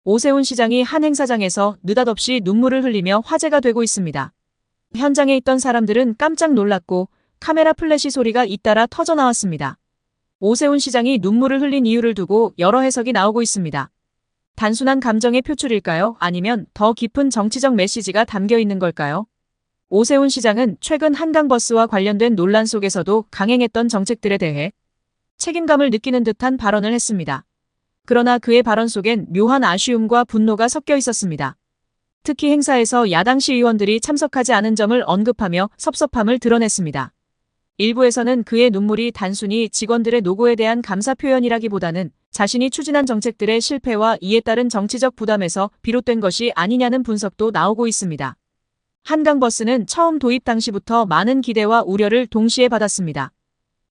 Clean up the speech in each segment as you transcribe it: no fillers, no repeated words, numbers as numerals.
오세훈 시장이 한 행사장에서 느닷없이 눈물을 흘리며 화제가 되고 있습니다. 현장에 있던 사람들은 깜짝 놀랐고 카메라 플래시 소리가 잇따라 터져나왔습니다. 오세훈 시장이 눈물을 흘린 이유를 두고 여러 해석이 나오고 있습니다. 단순한 감정의 표출일까요? 아니면 더 깊은 정치적 메시지가 담겨 있는 걸까요? 오세훈 시장은 최근 한강버스와 관련된 논란 속에서도 강행했던 정책들에 대해 책임감을 느끼는 듯한 발언을 했습니다. 그러나 그의 발언 속엔 묘한 아쉬움과 분노가 섞여 있었습니다. 특히 행사에서 야당 시의원들이 참석하지 않은 점을 언급하며 섭섭함을 드러냈습니다. 일부에서는 그의 눈물이 단순히 직원들의 노고에 대한 감사 표현이라기보다는 자신이 추진한 정책들의 실패와 이에 따른 정치적 부담에서 비롯된 것이 아니냐는 분석도 나오고 있습니다. 한강버스는 처음 도입 당시부터 많은 기대와 우려를 동시에 받았습니다.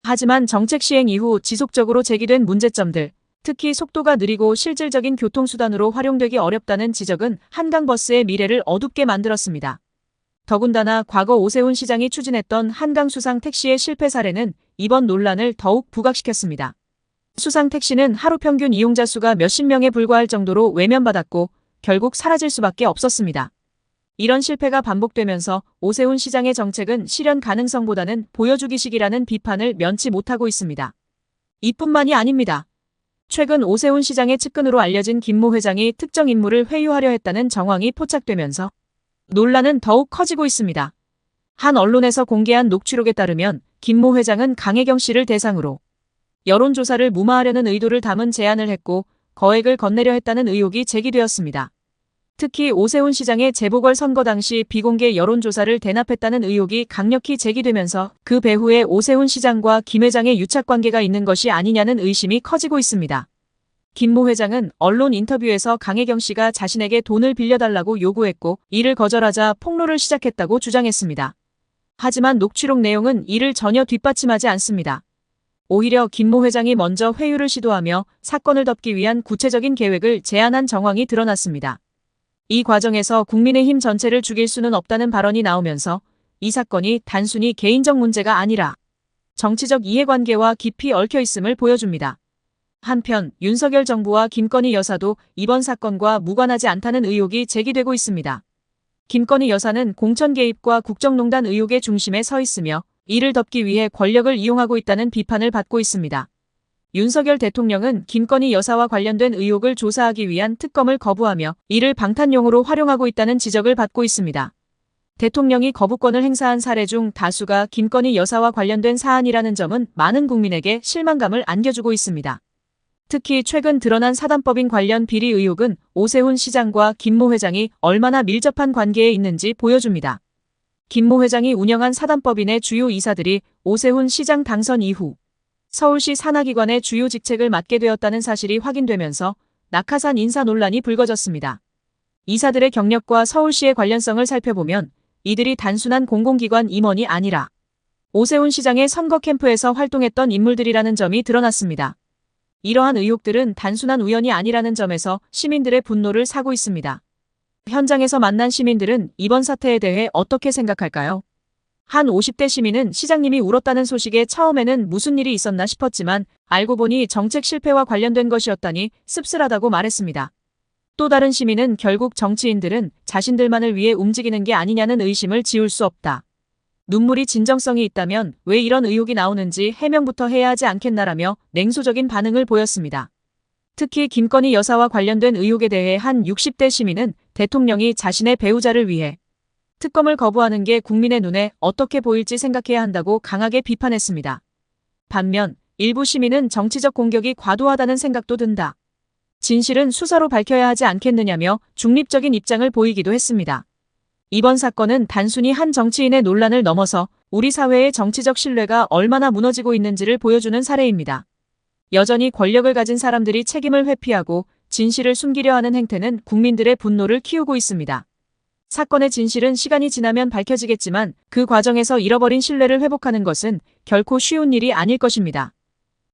하지만 정책 시행 이후 지속적으로 제기된 문제점들, 특히 속도가 느리고 실질적인 교통수단으로 활용되기 어렵다는 지적은 한강버스의 미래를 어둡게 만들었습니다. 더군다나 과거 오세훈 시장이 추진했던 한강 수상 택시의 실패 사례는 이번 논란을 더욱 부각시켰습니다. 수상 택시는 하루 평균 이용자 수가 몇십 명에 불과할 정도로 외면받았고 결국 사라질 수밖에 없었습니다. 이런 실패가 반복되면서 오세훈 시장의 정책은 실현 가능성보다는 보여주기식이라는 비판을 면치 못하고 있습니다. 이뿐만이 아닙니다. 최근 오세훈 시장의 측근으로 알려진 김모 회장이 특정 인물을 회유하려 했다는 정황이 포착되면서 논란은 더욱 커지고 있습니다. 한 언론에서 공개한 녹취록에 따르면 김모 회장은 강혜경 씨를 대상으로 여론조사를 무마하려는 의도를 담은 제안을 했고 거액을 건네려 했다는 의혹이 제기되었습니다. 특히 오세훈 시장의 재보궐선거 당시 비공개 여론조사를 대납했다는 의혹이 강력히 제기되면서 그 배후에 오세훈 시장과 김 회장의 유착관계가 있는 것이 아니냐는 의심이 커지고 있습니다. 김모 회장은 언론 인터뷰에서 강혜경 씨가 자신에게 돈을 빌려달라고 요구했고 이를 거절하자 폭로를 시작했다고 주장했습니다. 하지만 녹취록 내용은 이를 전혀 뒷받침하지 않습니다. 오히려 김모 회장이 먼저 회유를 시도하며 사건을 덮기 위한 구체적인 계획을 제안한 정황이 드러났습니다. 이 과정에서 국민의힘 전체를 죽일 수는 없다는 발언이 나오면서 이 사건이 단순히 개인적 문제가 아니라 정치적 이해관계와 깊이 얽혀 있음을 보여줍니다. 한편 윤석열 정부와 김건희 여사도 이번 사건과 무관하지 않다는 의혹이 제기되고 있습니다. 김건희 여사는 공천 개입과 국정농단 의혹의 중심에 서 있으며 이를 덮기 위해 권력을 이용하고 있다는 비판을 받고 있습니다. 윤석열 대통령은 김건희 여사와 관련된 의혹을 조사하기 위한 특검을 거부하며 이를 방탄용으로 활용하고 있다는 지적을 받고 있습니다. 대통령이 거부권을 행사한 사례 중 다수가 김건희 여사와 관련된 사안이라는 점은 많은 국민에게 실망감을 안겨주고 있습니다. 특히 최근 드러난 사단법인 관련 비리 의혹은 오세훈 시장과 김모 회장이 얼마나 밀접한 관계에 있는지 보여줍니다. 김모 회장이 운영한 사단법인의 주요 이사들이 오세훈 시장 당선 이후 서울시 산하기관의 주요 직책을 맡게 되었다는 사실이 확인되면서 낙하산 인사 논란이 불거졌습니다. 이사들의 경력과 서울시의 관련성을 살펴보면 이들이 단순한 공공기관 임원이 아니라 오세훈 시장의 선거 캠프에서 활동했던 인물들이라는 점이 드러났습니다. 이러한 의혹들은 단순한 우연이 아니라는 점에서 시민들의 분노를 사고 있습니다. 현장에서 만난 시민들은 이번 사태에 대해 어떻게 생각할까요? 한 50대 시민은 시장님이 울었다는 소식에 처음에는 무슨 일이 있었나 싶었지만 알고 보니 정책 실패와 관련된 것이었다니 씁쓸하다고 말했습니다. 또 다른 시민은 결국 정치인들은 자신들만을 위해 움직이는 게 아니냐는 의심을 지울 수 없다. 눈물이 진정성이 있다면 왜 이런 의혹이 나오는지 해명부터 해야 하지 않겠나라며 냉소적인 반응을 보였습니다. 특히 김건희 여사와 관련된 의혹에 대해 한 60대 시민은 대통령이 자신의 배우자를 위해 특검을 거부하는 게 국민의 눈에 어떻게 보일지 생각해야 한다고 강하게 비판했습니다. 반면 일부 시민은 정치적 공격이 과도하다는 생각도 든다. 진실은 수사로 밝혀야 하지 않겠느냐며 중립적인 입장을 보이기도 했습니다. 이번 사건은 단순히 한 정치인의 논란을 넘어서 우리 사회의 정치적 신뢰가 얼마나 무너지고 있는지를 보여주는 사례입니다. 여전히 권력을 가진 사람들이 책임을 회피하고 진실을 숨기려 하는 행태는 국민들의 분노를 키우고 있습니다. 사건의 진실은 시간이 지나면 밝혀지겠지만 그 과정에서 잃어버린 신뢰를 회복하는 것은 결코 쉬운 일이 아닐 것입니다.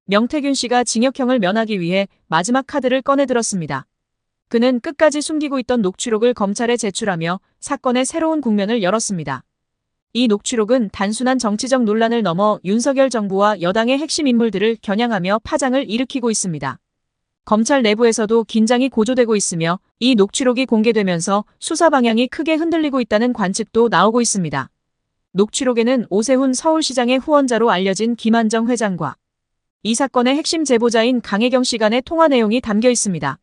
명태균 씨가 징역형을 면하기 위해 마지막 카드를 꺼내들었습니다. 그는 끝까지 숨기고 있던 녹취록을 검찰에 제출하며 사건의 새로운 국면을 열었습니다. 이 녹취록은 단순한 정치적 논란을 넘어 윤석열 정부와 여당의 핵심 인물들을 겨냥하며 파장을 일으키고 있습니다. 검찰 내부에서도 긴장이 고조되고 있으며 이 녹취록이 공개되면서 수사 방향이 크게 흔들리고 있다는 관측도 나오고 있습니다. 녹취록에는 오세훈 서울시장의 후원자로 알려진 김한정 회장과 이 사건의 핵심 제보자인 강혜경 씨 간의 통화 내용이 담겨 있습니다.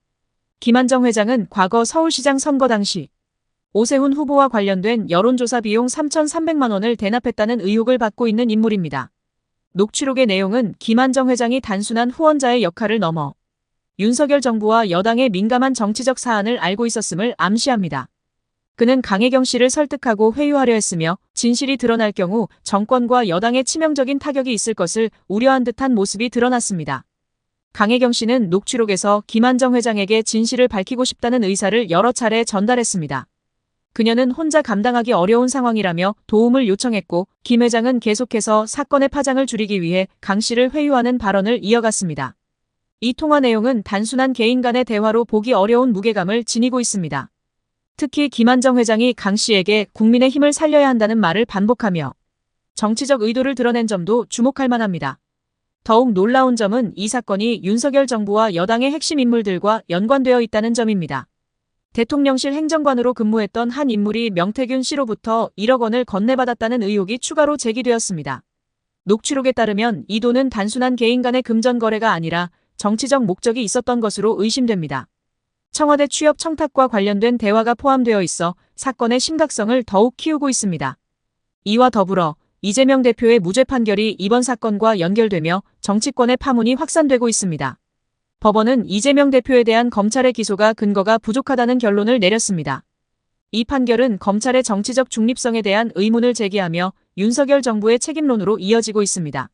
김한정 회장은 과거 서울시장 선거 당시 오세훈 후보와 관련된 여론조사 비용 3,300만 원을 대납했다는 의혹을 받고 있는 인물입니다. 녹취록의 내용은 김한정 회장이 단순한 후원자의 역할을 넘어 윤석열 정부와 여당의 민감한 정치적 사안을 알고 있었음을 암시합니다. 그는 강혜경 씨를 설득하고 회유하려 했으며 진실이 드러날 경우 정권과 여당에 치명적인 타격이 있을 것을 우려한 듯한 모습이 드러났습니다. 강혜경 씨는 녹취록에서 김한정 회장에게 진실을 밝히고 싶다는 의사를 여러 차례 전달했습니다. 그녀는 혼자 감당하기 어려운 상황이라며 도움을 요청했고 김 회장은 계속해서 사건의 파장을 줄이기 위해 강 씨를 회유하는 발언을 이어갔습니다. 이 통화 내용은 단순한 개인 간의 대화로 보기 어려운 무게감을 지니고 있습니다. 특히 김한정 회장이 강 씨에게 국민의 힘을 살려야 한다는 말을 반복하며 정치적 의도를 드러낸 점도 주목할 만합니다. 더욱 놀라운 점은 이 사건이 윤석열 정부와 여당의 핵심 인물들과 연관되어 있다는 점입니다. 대통령실 행정관으로 근무했던 한 인물이 명태균 씨로부터 1억 원을 건네받았다는 의혹이 추가로 제기되었습니다. 녹취록에 따르면 이 돈은 단순한 개인 간의 금전 거래가 아니라 정치적 목적이 있었던 것으로 의심됩니다. 청와대 취업 청탁과 관련된 대화가 포함되어 있어 사건의 심각성을 더욱 키우고 있습니다. 이와 더불어 이재명 대표의 무죄 판결이 이번 사건과 연결되며 정치권의 파문이 확산되고 있습니다. 법원은 이재명 대표에 대한 검찰의 기소가 근거가 부족하다는 결론을 내렸습니다. 이 판결은 검찰의 정치적 중립성에 대한 의문을 제기하며 윤석열 정부의 책임론으로 이어지고 있습니다.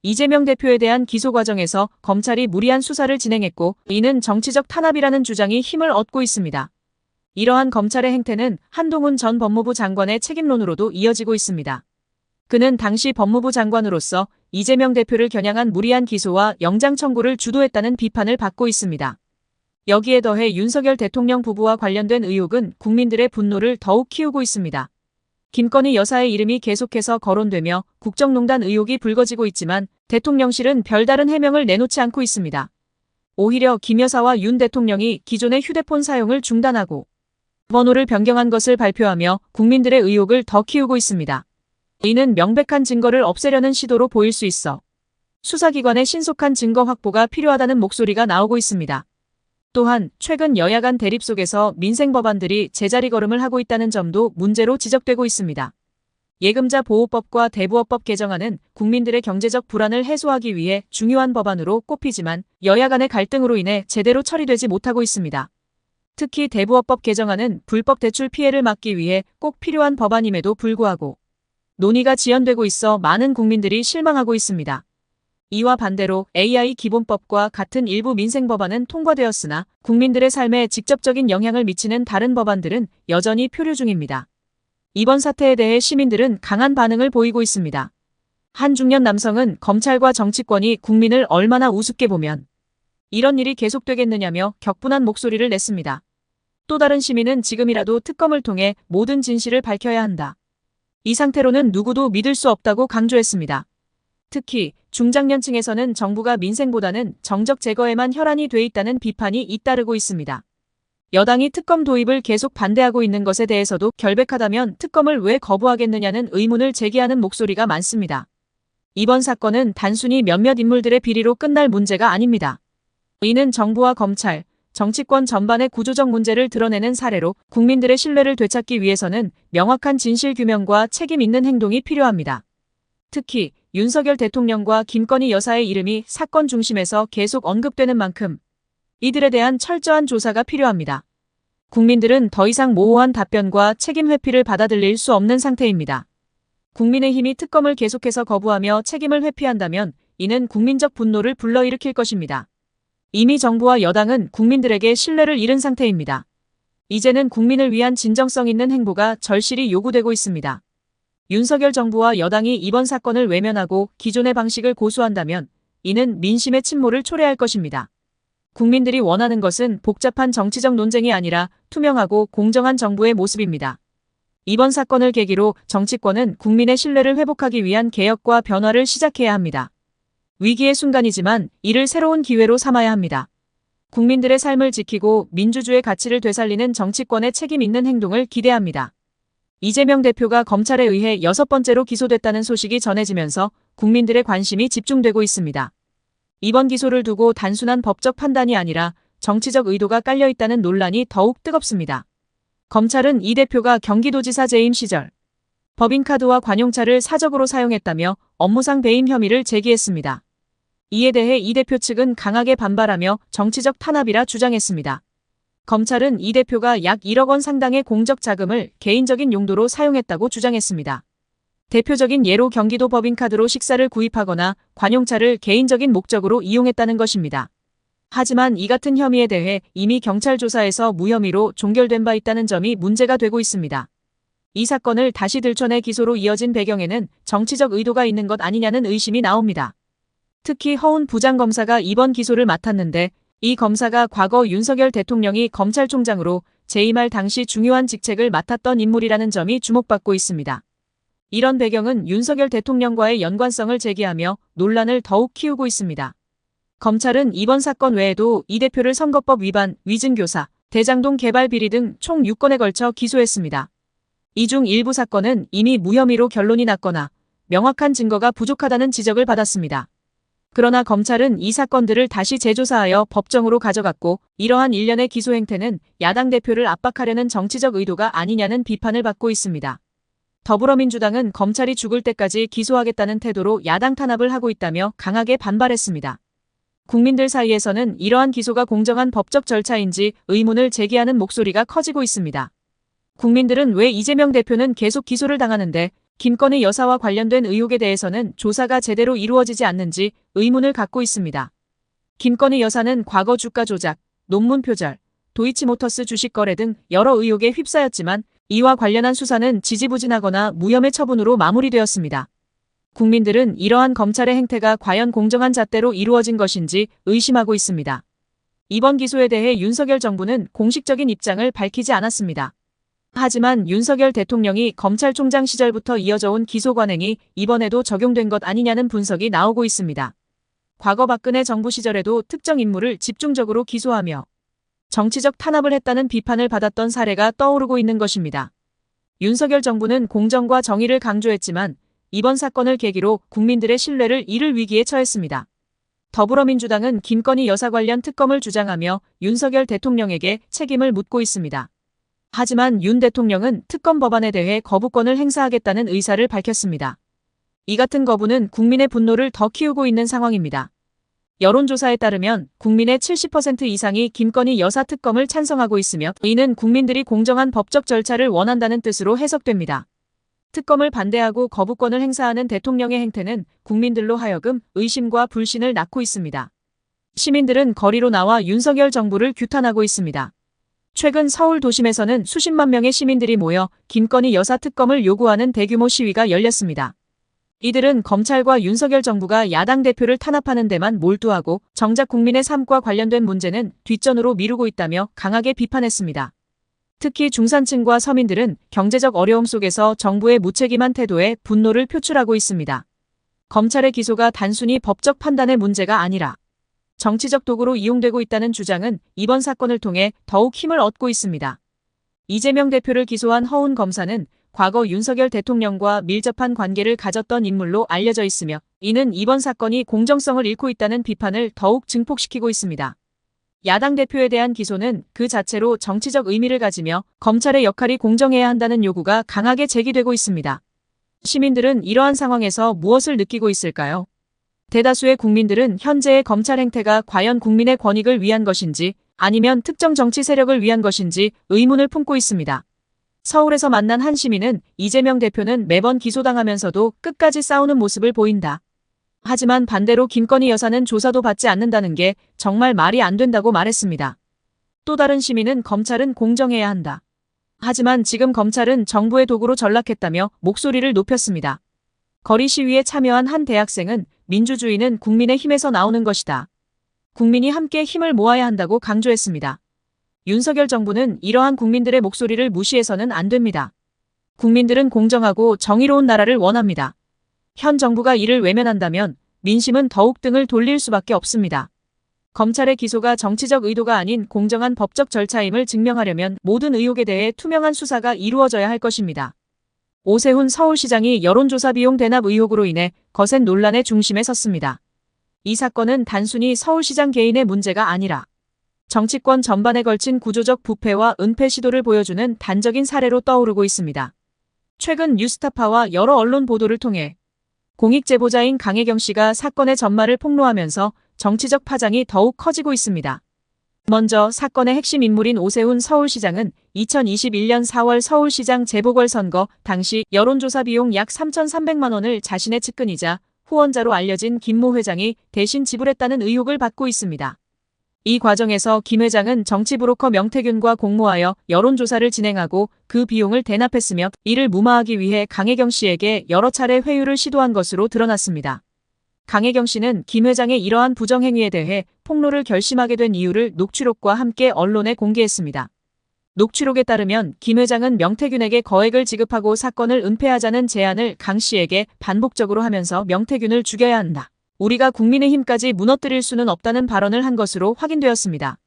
이재명 대표에 대한 기소 과정에서 검찰이 무리한 수사를 진행했고 이는 정치적 탄압이라는 주장이 힘을 얻고 있습니다. 이러한 검찰의 행태는 한동훈 전 법무부 장관의 책임론으로도 이어지고 있습니다. 그는 당시 법무부 장관으로서 이재명 대표를 겨냥한 무리한 기소와 영장 청구를 주도했다는 비판을 받고 있습니다. 여기에 더해 윤석열 대통령 부부와 관련된 의혹은 국민들의 분노를 더욱 키우고 있습니다. 김건희 여사의 이름이 계속해서 거론되며 국정농단 의혹이 불거지고 있지만 대통령실은 별다른 해명을 내놓지 않고 있습니다. 오히려 김 여사와 윤 대통령이 기존의 휴대폰 사용을 중단하고 번호를 변경한 것을 발표하며 국민들의 의혹을 더 키우고 있습니다. 이는 명백한 증거를 없애려는 시도로 보일 수 있어 수사기관의 신속한 증거 확보가 필요하다는 목소리가 나오고 있습니다. 또한 최근 여야 간 대립 속에서 민생 법안들이 제자리 걸음을 하고 있다는 점도 문제로 지적되고 있습니다. 예금자 보호법과 대부업법 개정안은 국민들의 경제적 불안을 해소하기 위해 중요한 법안으로 꼽히지만 여야 간의 갈등으로 인해 제대로 처리되지 못하고 있습니다. 특히 대부업법 개정안은 불법 대출 피해를 막기 위해 꼭 필요한 법안임에도 불구하고 논의가 지연되고 있어 많은 국민들이 실망하고 있습니다. 이와 반대로 AI 기본법과 같은 일부 민생 법안은 통과되었으나 국민들의 삶에 직접적인 영향을 미치는 다른 법안들은 여전히 표류 중입니다. 이번 사태에 대해 시민들은 강한 반응을 보이고 있습니다. 한 중년 남성은 검찰과 정치권이 국민을 얼마나 우습게 보면 이런 일이 계속되겠느냐며 격분한 목소리를 냈습니다. 또 다른 시민은 지금이라도 특검을 통해 모든 진실을 밝혀야 한다. 이 상태로는 누구도 믿을 수 없다고 강조했습니다. 특히 중장년층에서는 정부가 민생보다는 정적 제거에만 혈안이 돼 있다는 비판이 잇따르고 있습니다. 여당이 특검 도입을 계속 반대하고 있는 것에 대해서도 결백하다면 특검을 왜 거부하겠느냐는 의문을 제기하는 목소리가 많습니다. 이번 사건은 단순히 몇몇 인물들의 비리로 끝날 문제가 아닙니다. 이는 정부와 검찰, 정치권 전반의 구조적 문제를 드러내는 사례로 국민들의 신뢰를 되찾기 위해서는 명확한 진실 규명과 책임 있는 행동이 필요합니다. 특히 윤석열 대통령과 김건희 여사의 이름이 사건 중심에서 계속 언급되는 만큼 이들에 대한 철저한 조사가 필요합니다. 국민들은 더 이상 모호한 답변과 책임 회피를 받아들일 수 없는 상태입니다. 국민의힘이 특검을 계속해서 거부하며 책임을 회피한다면 이는 국민적 분노를 불러일으킬 것입니다. 이미 정부와 여당은 국민들에게 신뢰를 잃은 상태입니다. 이제는 국민을 위한 진정성 있는 행보가 절실히 요구되고 있습니다. 윤석열 정부와 여당이 이번 사건을 외면하고 기존의 방식을 고수한다면 이는 민심의 침몰을 초래할 것입니다. 국민들이 원하는 것은 복잡한 정치적 논쟁이 아니라 투명하고 공정한 정부의 모습입니다. 이번 사건을 계기로 정치권은 국민의 신뢰를 회복하기 위한 개혁과 변화를 시작해야 합니다. 위기의 순간이지만 이를 새로운 기회로 삼아야 합니다. 국민들의 삶을 지키고 민주주의 가치를 되살리는 정치권의 책임 있는 행동을 기대합니다. 이재명 대표가 검찰에 의해 6번째로 기소됐다는 소식이 전해지면서 국민들의 관심이 집중되고 있습니다. 이번 기소를 두고 단순한 법적 판단이 아니라 정치적 의도가 깔려 있다는 논란이 더욱 뜨겁습니다. 검찰은 이 대표가 경기도지사 재임 시절 법인카드와 관용차를 사적으로 사용했다며 업무상 배임 혐의를 제기했습니다. 이에 대해 이 대표 측은 강하게 반발하며 정치적 탄압이라 주장했습니다. 검찰은 이 대표가 약 1억 원 상당의 공적 자금을 개인적인 용도로 사용했다고 주장했습니다. 대표적인 예로 경기도 법인카드로 식사를 구입하거나 관용차를 개인적인 목적으로 이용했다는 것입니다. 하지만 이 같은 혐의에 대해 이미 경찰 조사에서 무혐의로 종결된 바 있다는 점이 문제가 되고 있습니다. 이 사건을 다시 들춰내 기소로 이어진 배경에는 정치적 의도가 있는 것 아니냐는 의심이 나옵니다. 특히 허운 부장검사가 이번 기소를 맡았는데 이 검사가 과거 윤석열 대통령이 검찰총장으로 재임할 당시 중요한 직책을 맡았던 인물이라는 점이 주목받고 있습니다. 이런 배경은 윤석열 대통령과의 연관성을 제기하며 논란을 더욱 키우고 있습니다. 검찰은 이번 사건 외에도 이 대표를 선거법 위반, 위증교사, 대장동 개발 비리 등 총 6건에 걸쳐 기소했습니다. 이 중 일부 사건은 이미 무혐의로 결론이 났거나 명확한 증거가 부족하다는 지적을 받았습니다. 그러나 검찰은 이 사건들을 다시 재조사하여 법정으로 가져갔고 이러한 일련의 기소 행태는 야당 대표를 압박하려는 정치적 의도가 아니냐는 비판을 받고 있습니다. 더불어민주당은 검찰이 죽을 때까지 기소하겠다는 태도로 야당 탄압을 하고 있다며 강하게 반발했습니다. 국민들 사이에서는 이러한 기소가 공정한 법적 절차인지 의문을 제기하는 목소리가 커지고 있습니다. 국민들은 왜 이재명 대표는 계속 기소를 당하는데 김건희 여사와 관련된 의혹에 대해서는 조사가 제대로 이루어지지 않는지 의문을 갖고 있습니다. 김건희 여사는 과거 주가 조작, 논문 표절, 도이치모터스 주식 거래 등 여러 의혹에 휩싸였지만 이와 관련한 수사는 지지부진하거나 무혐의 처분으로 마무리되었습니다. 국민들은 이러한 검찰의 행태가 과연 공정한 잣대로 이루어진 것인지 의심하고 있습니다. 이번 기소에 대해 윤석열 정부는 공식적인 입장을 밝히지 않았습니다. 하지만 윤석열 대통령이 검찰총장 시절부터 이어져 온 기소 관행이 이번에도 적용된 것 아니냐는 분석이 나오고 있습니다. 과거 박근혜 정부 시절에도 특정 인물을 집중적으로 기소하며 정치적 탄압을 했다는 비판을 받았던 사례가 떠오르고 있는 것입니다. 윤석열 정부는 공정과 정의를 강조했지만 이번 사건을 계기로 국민들의 신뢰를 잃을 위기에 처했습니다. 더불어민주당은 김건희 여사 관련 특검을 주장하며 윤석열 대통령에게 책임을 묻고 있습니다. 하지만 윤 대통령은 특검 법안에 대해 거부권을 행사하겠다는 의사를 밝혔습니다. 이 같은 거부는 국민의 분노를 더 키우고 있는 상황입니다. 여론조사에 따르면 국민의 70% 이상이 김건희 여사 특검을 찬성하고 있으며 이는 국민들이 공정한 법적 절차를 원한다는 뜻으로 해석됩니다. 특검을 반대하고 거부권을 행사하는 대통령의 행태는 국민들로 하여금 의심과 불신을 낳고 있습니다. 시민들은 거리로 나와 윤석열 정부를 규탄하고 있습니다. 최근 서울 도심에서는 수십만 명의 시민들이 모여 김건희 여사 특검을 요구하는 대규모 시위가 열렸습니다. 이들은 검찰과 윤석열 정부가 야당 대표를 탄압하는 데만 몰두하고 정작 국민의 삶과 관련된 문제는 뒷전으로 미루고 있다며 강하게 비판했습니다. 특히 중산층과 서민들은 경제적 어려움 속에서 정부의 무책임한 태도에 분노를 표출하고 있습니다. 검찰의 기소가 단순히 법적 판단의 문제가 아니라 정치적 도구로 이용되고 있다는 주장은 이번 사건을 통해 더욱 힘을 얻고 있습니다. 이재명 대표를 기소한 허운 검사는 과거 윤석열 대통령과 밀접한 관계를 가졌던 인물로 알려져 있으며 이는 이번 사건이 공정성을 잃고 있다는 비판을 더욱 증폭시키고 있습니다. 야당 대표에 대한 기소는 그 자체로 정치적 의미를 가지며 검찰의 역할이 공정해야 한다는 요구가 강하게 제기되고 있습니다. 시민들은 이러한 상황에서 무엇을 느끼고 있을까요? 대다수의 국민들은 현재의 검찰 행태가 과연 국민의 권익을 위한 것인지 아니면 특정 정치 세력을 위한 것인지 의문을 품고 있습니다. 서울에서 만난 한 시민은 이재명 대표는 매번 기소당하면서도 끝까지 싸우는 모습을 보인다. 하지만 반대로 김건희 여사는 조사도 받지 않는다는 게 정말 말이 안 된다고 말했습니다. 또 다른 시민은 검찰은 공정해야 한다. 하지만 지금 검찰은 정부의 도구로 전락했다며 목소리를 높였습니다. 거리 시위에 참여한 한 대학생은 민주주의는 국민의 힘에서 나오는 것이다. 국민이 함께 힘을 모아야 한다고 강조했습니다. 윤석열 정부는 이러한 국민들의 목소리를 무시해서는 안 됩니다. 국민들은 공정하고 정의로운 나라를 원합니다. 현 정부가 이를 외면한다면 민심은 더욱 등을 돌릴 수밖에 없습니다. 검찰의 기소가 정치적 의도가 아닌 공정한 법적 절차임을 증명하려면 모든 의혹에 대해 투명한 수사가 이루어져야 할 것입니다. 오세훈 서울시장이 여론조사 비용 대납 의혹으로 인해 거센 논란의 중심에 섰습니다. 이 사건은 단순히 서울시장 개인의 문제가 아니라 정치권 전반에 걸친 구조적 부패와 은폐 시도를 보여주는 단적인 사례로 떠오르고 있습니다. 최근 뉴스타파와 여러 언론 보도를 통해 공익 제보자인 강혜경 씨가 사건의 전말을 폭로하면서 정치적 파장이 더욱 커지고 있습니다. 먼저 사건의 핵심 인물인 오세훈 서울시장은 2021년 4월 서울시장 재보궐선거 당시 여론조사 비용 약 3,300만 원을 자신의 측근이자 후원자로 알려진 김모 회장이 대신 지불했다는 의혹을 받고 있습니다. 이 과정에서 김 회장은 정치 브로커 명태균과 공모하여 여론조사를 진행하고 그 비용을 대납했으며 이를 무마하기 위해 강혜경 씨에게 여러 차례 회유를 시도한 것으로 드러났습니다. 강혜경 씨는 김 회장의 이러한 부정행위에 대해 폭로를 결심하게 된 이유를 녹취록과 함께 언론에 공개했습니다. 녹취록에 따르면 김 회장은 명태균에게 거액을 지급하고 사건을 은폐하자는 제안을 강 씨에게 반복적으로 하면서 명태균을 죽여야 한다. 우리가 국민의힘까지 무너뜨릴 수는 없다는 발언을 한 것으로 확인되었습니다.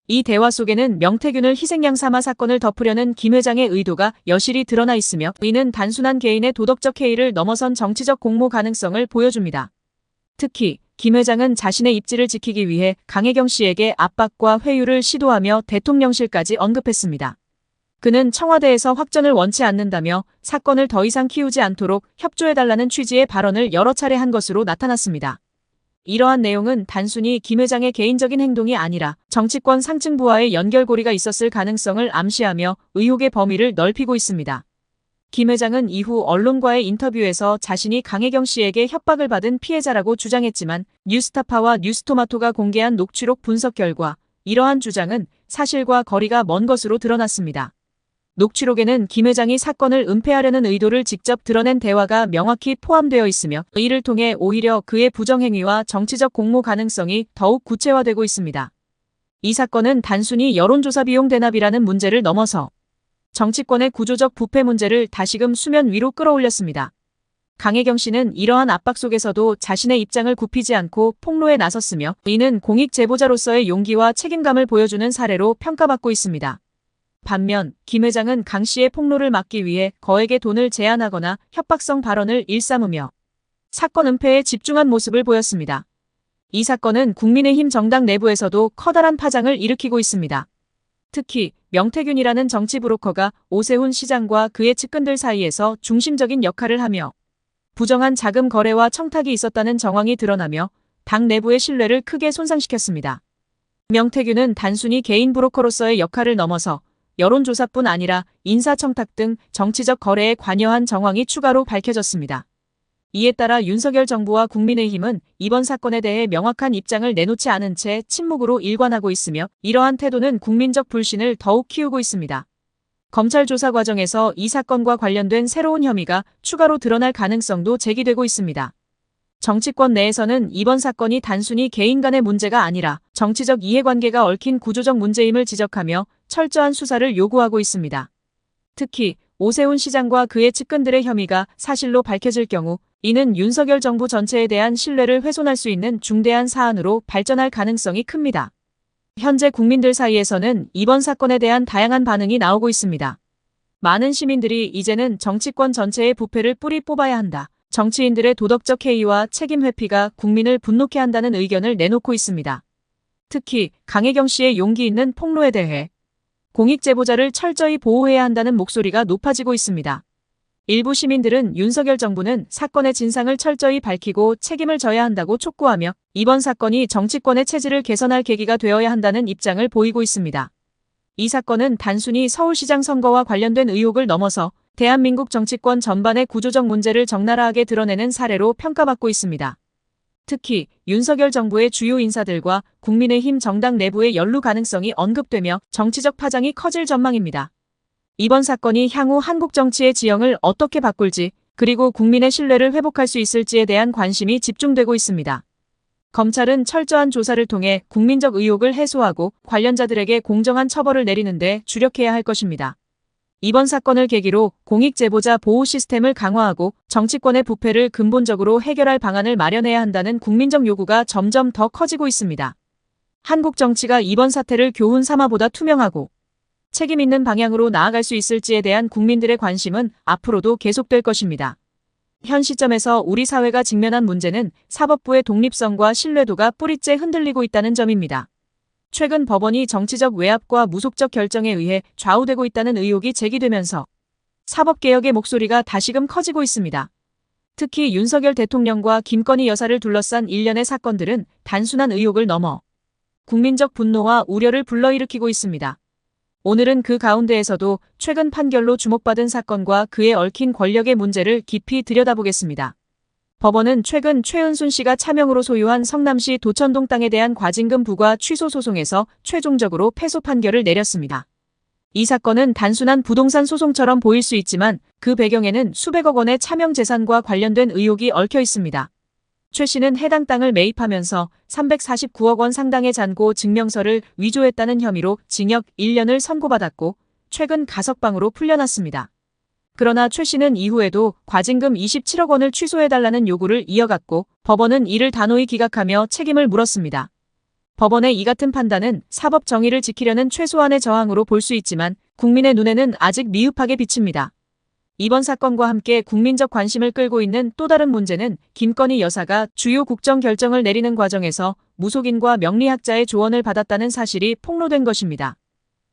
이 대화 속에는 명태균을 희생양 삼아 사건을 덮으려는 김 회장의 의도가 여실히 드러나 있으며 이는 단순한 개인의 도덕적 해이를 넘어선 정치적 공모 가능성을 보여줍니다. 특히 김 회장은 자신의 입지를 지키기 위해 강혜경 씨에게 압박과 회유를 시도하며 대통령실까지 언급했습니다. 그는 청와대에서 확전을 원치 않는다며 사건을 더 이상 키우지 않도록 협조해달라는 취지의 발언을 여러 차례 한 것으로 나타났습니다. 이러한 내용은 단순히 김 회장의 개인적인 행동이 아니라 정치권 상층부와의 연결고리가 있었을 가능성을 암시하며 의혹의 범위를 넓히고 있습니다. 김 회장은 이후 언론과의 인터뷰에서 자신이 강혜경 씨에게 협박을 받은 피해자라고 주장했지만 뉴스타파와 뉴스토마토가 공개한 녹취록 분석 결과 이러한 주장은 사실과 거리가 먼 것으로 드러났습니다. 녹취록에는 김 회장이 사건을 은폐하려는 의도를 직접 드러낸 대화가 명확히 포함되어 있으며 이를 통해 오히려 그의 부정행위와 정치적 공모 가능성이 더욱 구체화되고 있습니다. 이 사건은 단순히 여론조사 비용 대납이라는 문제를 넘어서 정치권의 구조적 부패 문제를 다시금 수면 위로 끌어올렸습니다. 강혜경 씨는 이러한 압박 속에서도 자신의 입장을 굽히지 않고 폭로에 나섰으며 이는 공익 제보자로서의 용기와 책임감을 보여주는 사례로 평가받고 있습니다. 반면 김 회장은 강 씨의 폭로를 막기 위해 거액의 돈을 제안하거나 협박성 발언을 일삼으며 사건 은폐에 집중한 모습을 보였습니다. 이 사건은 국민의힘 정당 내부에서도 커다란 파장을 일으키고 있습니다. 특히 명태균이라는 정치 브로커가 오세훈 시장과 그의 측근들 사이에서 중심적인 역할을 하며 부정한 자금 거래와 청탁이 있었다는 정황이 드러나며 당 내부의 신뢰를 크게 손상시켰습니다. 명태균은 단순히 개인 브로커로서의 역할을 넘어서 여론조사뿐 아니라 인사청탁 등 정치적 거래에 관여한 정황이 추가로 밝혀졌습니다. 이에 따라 윤석열 정부와 국민의힘은 이번 사건에 대해 명확한 입장을 내놓지 않은 채 침묵으로 일관하고 있으며 이러한 태도는 국민적 불신을 더욱 키우고 있습니다. 검찰 조사 과정에서 이 사건과 관련된 새로운 혐의가 추가로 드러날 가능성도 제기되고 있습니다. 정치권 내에서는 이번 사건이 단순히 개인 간의 문제가 아니라 정치적 이해관계가 얽힌 구조적 문제임을 지적하며 철저한 수사를 요구하고 있습니다. 특히 오세훈 시장과 그의 측근들의 혐의가 사실로 밝혀질 경우 이는 윤석열 정부 전체에 대한 신뢰를 훼손할 수 있는 중대한 사안으로 발전할 가능성이 큽니다. 현재 국민들 사이에서는 이번 사건에 대한 다양한 반응이 나오고 있습니다. 많은 시민들이 이제는 정치권 전체의 부패를 뿌리 뽑아야 한다. 정치인들의 도덕적 해이와 책임 회피가 국민을 분노케 한다는 의견을 내놓고 있습니다. 특히 강혜경 씨의 용기 있는 폭로에 대해 공익 제보자를 철저히 보호해야 한다는 목소리가 높아지고 있습니다. 일부 시민들은 윤석열 정부는 사건의 진상을 철저히 밝히고 책임을 져야 한다고 촉구하며 이번 사건이 정치권의 체질을 개선할 계기가 되어야 한다는 입장을 보이고 있습니다. 이 사건은 단순히 서울시장 선거와 관련된 의혹을 넘어서 대한민국 정치권 전반의 구조적 문제를 적나라하게 드러내는 사례로 평가받고 있습니다. 특히 윤석열 정부의 주요 인사들과 국민의힘 정당 내부의 연루 가능성이 언급되며 정치적 파장이 커질 전망입니다. 이번 사건이 향후 한국 정치의 지형을 어떻게 바꿀지 그리고 국민의 신뢰를 회복할 수 있을지에 대한 관심이 집중되고 있습니다. 검찰은 철저한 조사를 통해 국민적 의혹을 해소하고 관련자들에게 공정한 처벌을 내리는 데 주력해야 할 것입니다. 이번 사건을 계기로 공익제보자 보호 시스템을 강화하고 정치권의 부패를 근본적으로 해결할 방안을 마련해야 한다는 국민적 요구가 점점 더 커지고 있습니다. 한국 정치가 이번 사태를 교훈 삼아 보다 투명하고 책임 있는 방향으로 나아갈 수 있을지에 대한 국민들의 관심은 앞으로도 계속될 것입니다. 현 시점에서 우리 사회가 직면한 문제는 사법부의 독립성과 신뢰도가 뿌리째 흔들리고 있다는 점입니다. 최근 법원이 정치적 외압과 무속적 결정에 의해 좌우되고 있다는 의혹이 제기되면서 사법개혁의 목소리가 다시금 커지고 있습니다. 특히 윤석열 대통령과 김건희 여사를 둘러싼 일련의 사건들은 단순한 의혹을 넘어 국민적 분노와 우려를 불러일으키고 있습니다. 오늘은 그 가운데에서도 최근 판결로 주목받은 사건과 그에 얽힌 권력의 문제를 깊이 들여다보겠습니다. 법원은 최근 최은순 씨가 차명으로 소유한 성남시 도천동 땅에 대한 과징금 부과 취소 소송에서 최종적으로 패소 판결을 내렸습니다. 이 사건은 단순한 부동산 소송처럼 보일 수 있지만 그 배경에는 수백억 원의 차명 재산과 관련된 의혹이 얽혀 있습니다. 최 씨는 해당 땅을 매입하면서 349억 원 상당의 잔고 증명서를 위조했다는 혐의로 징역 1년을 선고받았고 최근 가석방으로 풀려났습니다. 그러나 최 씨는 이후에도 과징금 27억 원을 취소해달라는 요구를 이어갔고 법원은 이를 단호히 기각하며 책임을 물었습니다. 법원의 이 같은 판단은 사법 정의를 지키려는 최소한의 저항으로 볼 수 있지만 국민의 눈에는 아직 미흡하게 비칩니다. 이번 사건과 함께 국민적 관심을 끌고 있는 또 다른 문제는 김건희 여사가 주요 국정 결정을 내리는 과정에서 무속인과 명리학자의 조언을 받았다는 사실이 폭로된 것입니다.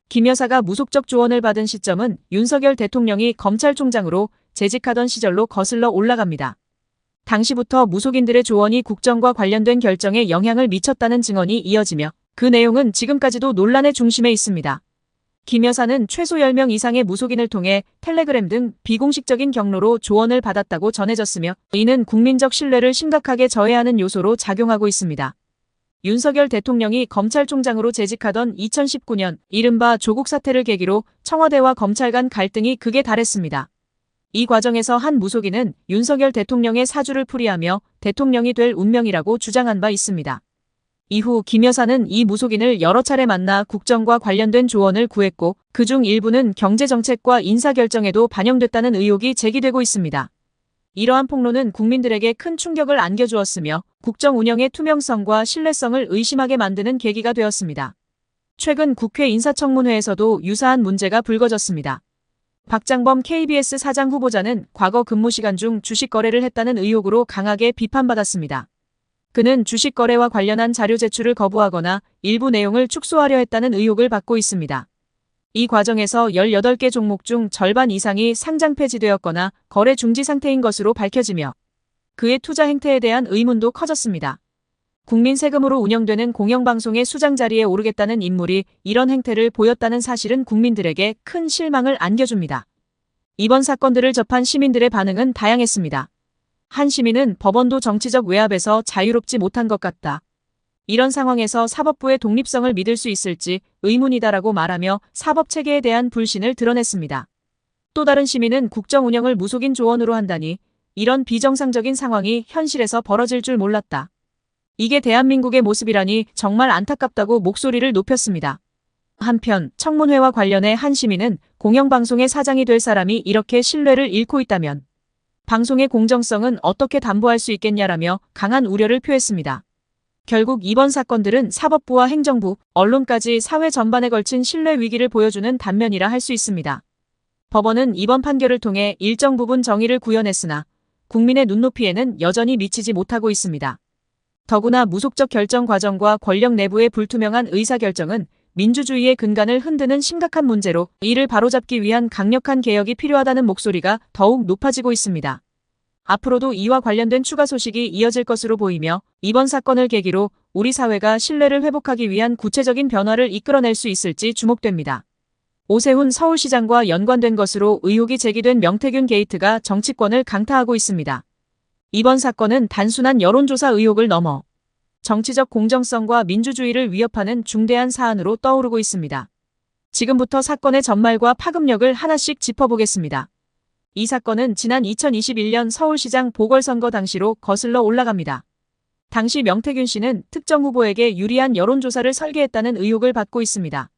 김 여사가 무속적 조언을 받은 시점은 윤석열 대통령이 검찰총장으로 재직하던 시절로 거슬러 올라갑니다. 당시부터 무속인들의 조언이 국정과 관련된 결정에 영향을 미쳤다는 증언이 이어지며 그 내용은 지금까지도 논란의 중심에 있습니다. 김 여사는 최소 10명 이상의 무속인을 통해 텔레그램 등 비공식적인 경로로 조언을 받았다고 전해졌으며 이는 국민적 신뢰를 심각하게 저해하는 요소로 작용하고 있습니다. 윤석열 대통령이 검찰총장으로 재직하던 2019년 이른바 조국 사태를 계기로 청와대와 검찰 간 갈등이 극에 달했습니다. 이 과정에서 한 무속인은 윤석열 대통령의 사주를 풀이하며 대통령이 될 운명이라고 주장한 바 있습니다. 이후 김 여사는 이 무속인을 여러 차례 만나 국정과 관련된 조언을 구했고 그중 일부는 경제정책과 인사결정에도 반영됐다는 의혹이 제기되고 있습니다. 이러한 폭로는 국민들에게 큰 충격을 안겨주었으며 국정 운영의 투명성과 신뢰성을 의심하게 만드는 계기가 되었습니다. 최근 국회 인사청문회에서도 유사한 문제가 불거졌습니다. 박장범 KBS 사장 후보자는 과거 근무 시간 중 주식 거래를 했다는 의혹으로 강하게 비판받았습니다. 그는 주식 거래와 관련한 자료 제출을 거부하거나 일부 내용을 축소하려 했다는 의혹을 받고 있습니다. 이 과정에서 18개 종목 중 절반 이상이 상장 폐지되었거나 거래 중지 상태인 것으로 밝혀지며 그의 투자 행태에 대한 의문도 커졌습니다. 국민 세금으로 운영되는 공영방송의 수장 자리에 오르겠다는 인물이 이런 행태를 보였다는 사실은 국민들에게 큰 실망을 안겨줍니다. 이번 사건들을 접한 시민들의 반응은 다양했습니다. 한 시민은 법원도 정치적 외압에서 자유롭지 못한 것 같다. 이런 상황에서 사법부의 독립성을 믿을 수 있을지 의문이다라고 말하며 사법체계에 대한 불신을 드러냈습니다. 또 다른 시민은 국정 운영을 무속인 조언으로 한다니 이런 비정상적인 상황이 현실에서 벌어질 줄 몰랐다. 이게 대한민국의 모습이라니 정말 안타깝다고 목소리를 높였습니다. 한편 청문회와 관련해 한 시민은 공영방송의 사장이 될 사람이 이렇게 신뢰를 잃고 있다면 방송의 공정성은 어떻게 담보할 수 있겠냐라며 강한 우려를 표했습니다. 결국 이번 사건들은 사법부와 행정부, 언론까지 사회 전반에 걸친 신뢰 위기를 보여주는 단면이라 할 수 있습니다. 법원은 이번 판결을 통해 일정 부분 정의를 구현했으나 국민의 눈높이에는 여전히 미치지 못하고 있습니다. 더구나 무속적 결정 과정과 권력 내부의 불투명한 의사결정은 민주주의의 근간을 흔드는 심각한 문제로 이를 바로잡기 위한 강력한 개혁이 필요하다는 목소리가 더욱 높아지고 있습니다. 앞으로도 이와 관련된 추가 소식이 이어질 것으로 보이며 이번 사건을 계기로 우리 사회가 신뢰를 회복하기 위한 구체적인 변화를 이끌어낼 수 있을지 주목됩니다. 오세훈 서울시장과 연관된 것으로 의혹이 제기된 명태균 게이트가 정치권을 강타하고 있습니다. 이번 사건은 단순한 여론조사 의혹을 넘어 정치적 공정성과 민주주의를 위협하는 중대한 사안으로 떠오르고 있습니다. 지금부터 사건의 전말과 파급력을 하나씩 짚어보겠습니다. 이 사건은 지난 2021년 서울시장 보궐선거 당시로 거슬러 올라갑니다. 당시 명태균 씨는 특정 후보에게 유리한 여론조사를 설계했다는 의혹을 받고 있습니다.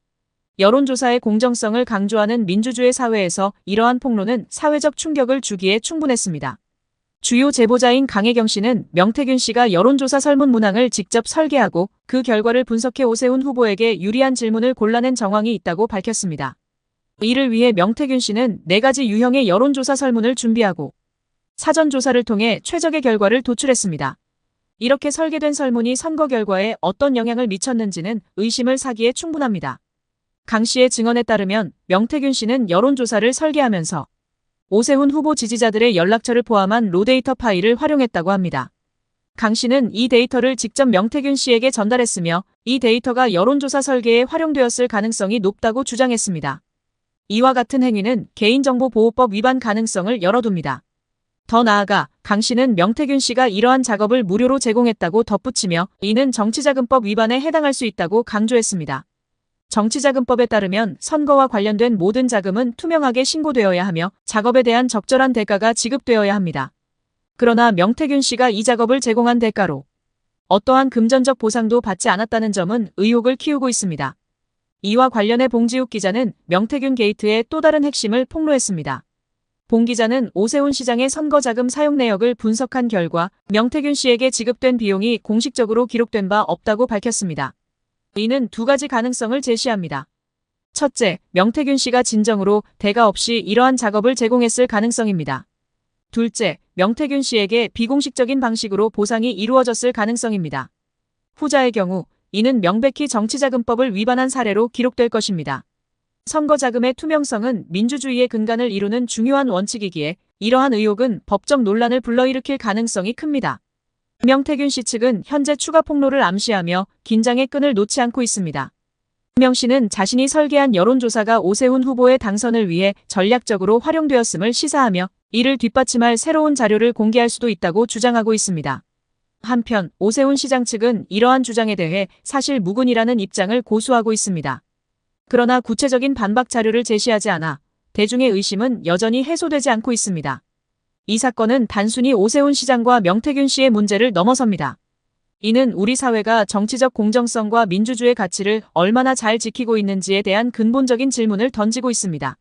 여론조사의 공정성을 강조하는 민주주의 사회에서 이러한 폭로는 사회적 충격을 주기에 충분했습니다. 주요 제보자인 강혜경 씨는 명태균 씨가 여론조사 설문 문항을 직접 설계하고 그 결과를 분석해 오세훈 후보에게 유리한 질문을 골라낸 정황이 있다고 밝혔습니다. 이를 위해 명태균 씨는 4가지 유형의 여론조사 설문을 준비하고 사전 조사를 통해 최적의 결과를 도출했습니다. 이렇게 설계된 설문이 선거 결과에 어떤 영향을 미쳤는지는 의심을 사기에 충분합니다. 강 씨의 증언에 따르면 명태균 씨는 여론조사를 설계하면서 오세훈 후보 지지자들의 연락처를 포함한 로데이터 파일을 활용했다고 합니다. 강 씨는 이 데이터를 직접 명태균 씨에게 전달했으며 이 데이터가 여론조사 설계에 활용되었을 가능성이 높다고 주장했습니다. 이와 같은 행위는 개인정보보호법 위반 가능성을 열어둡니다. 더 나아가 강 씨는 명태균 씨가 이러한 작업을 무료로 제공했다고 덧붙이며 이는 정치자금법 위반에 해당할 수 있다고 강조했습니다. 정치자금법에 따르면 선거와 관련된 모든 자금은 투명하게 신고되어야 하며 작업에 대한 적절한 대가가 지급되어야 합니다. 그러나 명태균 씨가 이 작업을 제공한 대가로 어떠한 금전적 보상도 받지 않았다는 점은 의혹을 키우고 있습니다. 이와 관련해 봉지욱 기자는 명태균 게이트의 또 다른 핵심을 폭로했습니다. 봉 기자는 오세훈 시장의 선거자금 사용 내역을 분석한 결과 명태균 씨에게 지급된 비용이 공식적으로 기록된 바 없다고 밝혔습니다. 이는 2가지 가능성을 제시합니다. 첫째, 명태균 씨가 진정으로 대가 없이 이러한 작업을 제공했을 가능성입니다. 둘째, 명태균 씨에게 비공식적인 방식으로 보상이 이루어졌을 가능성입니다. 후자의 경우 이는 명백히 정치자금법을 위반한 사례로 기록될 것입니다. 선거자금의 투명성은 민주주의의 근간을 이루는 중요한 원칙이기에 이러한 의혹은 법적 논란을 불러일으킬 가능성이 큽니다. 명태균 씨 측은 현재 추가 폭로를 암시하며 긴장의 끈을 놓지 않고 있습니다. 명 씨는 자신이 설계한 여론조사가 오세훈 후보의 당선을 위해 전략적으로 활용되었음을 시사하며 이를 뒷받침할 새로운 자료를 공개할 수도 있다고 주장하고 있습니다. 한편 오세훈 시장 측은 이러한 주장에 대해 사실 무근이라는 입장을 고수하고 있습니다. 그러나 구체적인 반박 자료를 제시하지 않아 대중의 의심은 여전히 해소되지 않고 있습니다. 이 사건은 단순히 오세훈 시장과 명태균 씨의 문제를 넘어섭니다. 이는 우리 사회가 정치적 공정성과 민주주의 가치를 얼마나 잘 지키고 있는지에 대한 근본적인 질문을 던지고 있습니다.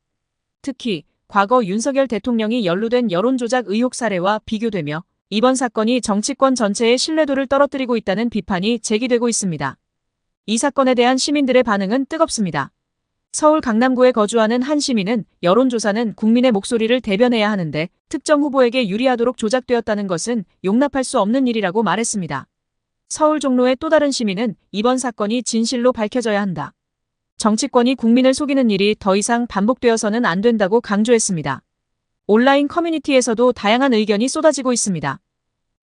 특히 과거 윤석열 대통령이 연루된 여론조작 의혹 사례와 비교되며 이번 사건이 정치권 전체의 신뢰도를 떨어뜨리고 있다는 비판이 제기되고 있습니다. 이 사건에 대한 시민들의 반응은 뜨겁습니다. 서울 강남구에 거주하는 한 시민은 여론조사는 국민의 목소리를 대변해야 하는데 특정 후보에게 유리하도록 조작되었다는 것은 용납할 수 없는 일이라고 말했습니다. 서울 종로의 또 다른 시민은 이번 사건이 진실로 밝혀져야 한다. 정치권이 국민을 속이는 일이 더 이상 반복되어서는 안 된다고 강조했습니다. 온라인 커뮤니티에서도 다양한 의견이 쏟아지고 있습니다.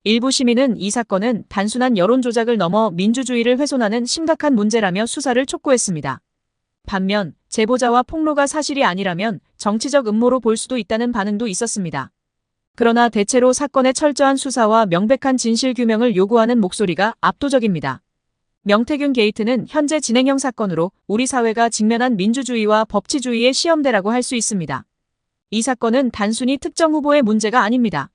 일부 시민은 이 사건은 단순한 여론조작을 넘어 민주주의를 훼손하는 심각한 문제라며 수사를 촉구했습니다. 반면 제보자와 폭로가 사실이 아니라면 정치적 음모로 볼 수도 있다는 반응도 있었습니다. 그러나 대체로 사건의 철저한 수사와 명백한 진실 규명을 요구하는 목소리가 압도적입니다. 명태균 게이트는 현재 진행형 사건으로 우리 사회가 직면한 민주주의와 법치주의의 시험대라고 할 수 있습니다. 이 사건은 단순히 특정 후보의 문제가 아닙니다.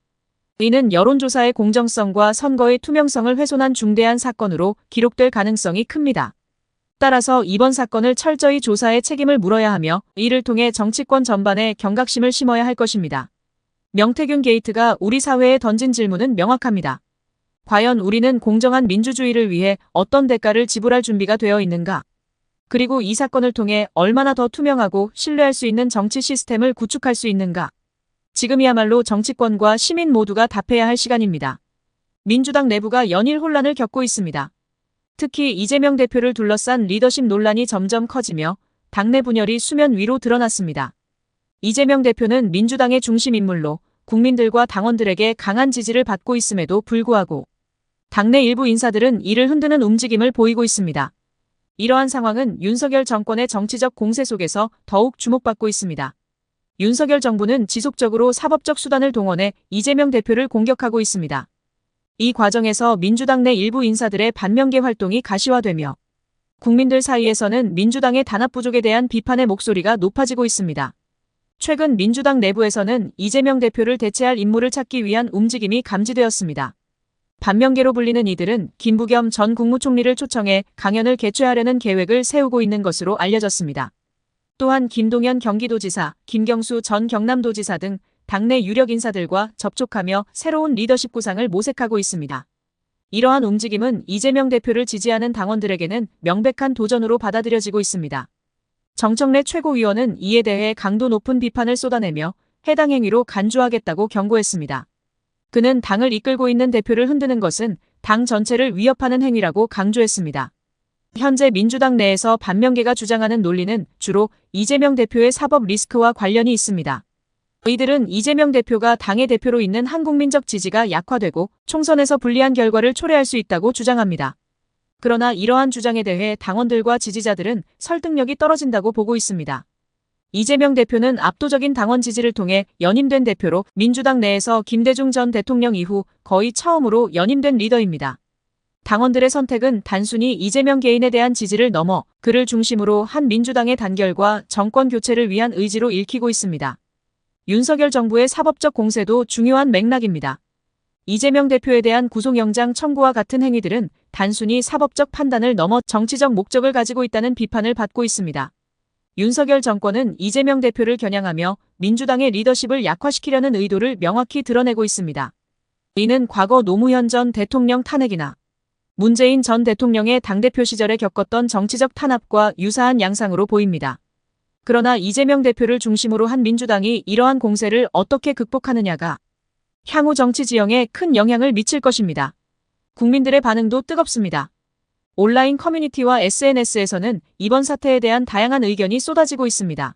이는 여론조사의 공정성과 선거의 투명성을 훼손한 중대한 사건으로 기록될 가능성이 큽니다. 따라서 이번 사건을 철저히 조사해 책임을 물어야 하며 이를 통해 정치권 전반에 경각심을 심어야 할 것입니다. 명태균 게이트가 우리 사회에 던진 질문은 명확합니다. 과연 우리는 공정한 민주주의를 위해 어떤 대가를 지불할 준비가 되어 있는가? 그리고 이 사건을 통해 얼마나 더 투명하고 신뢰할 수 있는 정치 시스템을 구축할 수 있는가? 지금이야말로 정치권과 시민 모두가 답해야 할 시간입니다. 민주당 내부가 연일 혼란을 겪고 있습니다. 특히 이재명 대표를 둘러싼 리더십 논란이 점점 커지며 당내 분열이 수면 위로 드러났습니다. 이재명 대표는 민주당의 중심 인물로 국민들과 당원들에게 강한 지지를 받고 있음에도 불구하고 당내 일부 인사들은 이를 흔드는 움직임을 보이고 있습니다. 이러한 상황은 윤석열 정권의 정치적 공세 속에서 더욱 주목받고 있습니다. 윤석열 정부는 지속적으로 사법적 수단을 동원해 이재명 대표를 공격하고 있습니다. 이 과정에서 민주당 내 일부 인사들의 반면개 활동이 가시화되며 국민들 사이에서는 민주당의 단합 부족에 대한 비판의 목소리가 높아지고 있습니다. 최근 민주당 내부에서는 이재명 대표를 대체할 인물을 찾기 위한 움직임이 감지되었습니다. 반면개로 불리는 이들은 김부겸 전 국무총리를 초청해 강연을 개최하려는 계획을 세우고 있는 것으로 알려졌습니다. 또한 김동연 경기도지사, 김경수 전 경남도지사 등 당내 유력 인사들과 접촉하며 새로운 리더십 구상을 모색하고 있습니다. 이러한 움직임은 이재명 대표를 지지하는 당원들에게는 명백한 도전으로 받아들여지고 있습니다. 정청래 최고위원은 이에 대해 강도 높은 비판을 쏟아내며 해당 행위로 간주하겠다고 경고했습니다. 그는 당을 이끌고 있는 대표를 흔드는 것은 당 전체를 위협하는 행위라고 강조했습니다. 현재 민주당 내에서 반면계가 주장하는 논리는 주로 이재명 대표의 사법 리스크와 관련이 있습니다. 이들은 이재명 대표가 당의 대표로 있는 한국민적 지지가 약화되고 총선에서 불리한 결과를 초래할 수 있다고 주장합니다. 그러나 이러한 주장에 대해 당원들과 지지자들은 설득력이 떨어진다고 보고 있습니다. 이재명 대표는 압도적인 당원 지지를 통해 연임된 대표로 민주당 내에서 김대중 전 대통령 이후 거의 처음으로 연임된 리더입니다. 당원들의 선택은 단순히 이재명 개인에 대한 지지를 넘어 그를 중심으로 한 민주당의 단결과 정권 교체를 위한 의지로 읽히고 있습니다. 윤석열 정부의 사법적 공세도 중요한 맥락입니다. 이재명 대표에 대한 구속영장 청구와 같은 행위들은 단순히 사법적 판단을 넘어 정치적 목적을 가지고 있다는 비판을 받고 있습니다. 윤석열 정권은 이재명 대표를 겨냥하며 민주당의 리더십을 약화시키려는 의도를 명확히 드러내고 있습니다. 이는 과거 노무현 전 대통령 탄핵이나 문재인 전 대통령의 당대표 시절에 겪었던 정치적 탄압과 유사한 양상으로 보입니다. 그러나 이재명 대표를 중심으로 한 민주당이 이러한 공세를 어떻게 극복하느냐가 향후 정치 지형에 큰 영향을 미칠 것입니다. 국민들의 반응도 뜨겁습니다. 온라인 커뮤니티와 SNS에서는 이번 사태에 대한 다양한 의견이 쏟아지고 있습니다.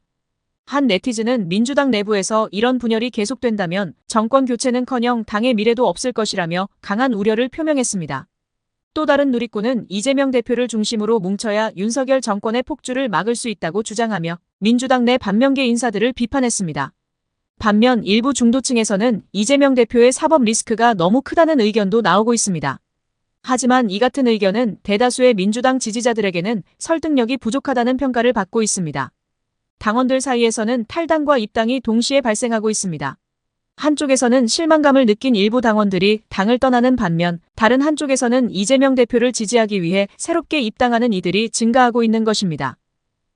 한 네티즌은 민주당 내부에서 이런 분열이 계속된다면 정권 교체는커녕 당의 미래도 없을 것이라며 강한 우려를 표명했습니다. 또 다른 누리꾼은 이재명 대표를 중심으로 뭉쳐야 윤석열 정권의 폭주를 막을 수 있다고 주장하며 민주당 내 반면계 인사들을 비판했습니다. 반면 일부 중도층에서는 이재명 대표의 사법 리스크가 너무 크다는 의견도 나오고 있습니다. 하지만 이 같은 의견은 대다수의 민주당 지지자들에게는 설득력이 부족하다는 평가를 받고 있습니다. 당원들 사이에서는 탈당과 입당이 동시에 발생하고 있습니다. 한쪽에서는 실망감을 느낀 일부 당원들이 당을 떠나는 반면 다른 한쪽에서는 이재명 대표를 지지하기 위해 새롭게 입당하는 이들이 증가하고 있는 것입니다.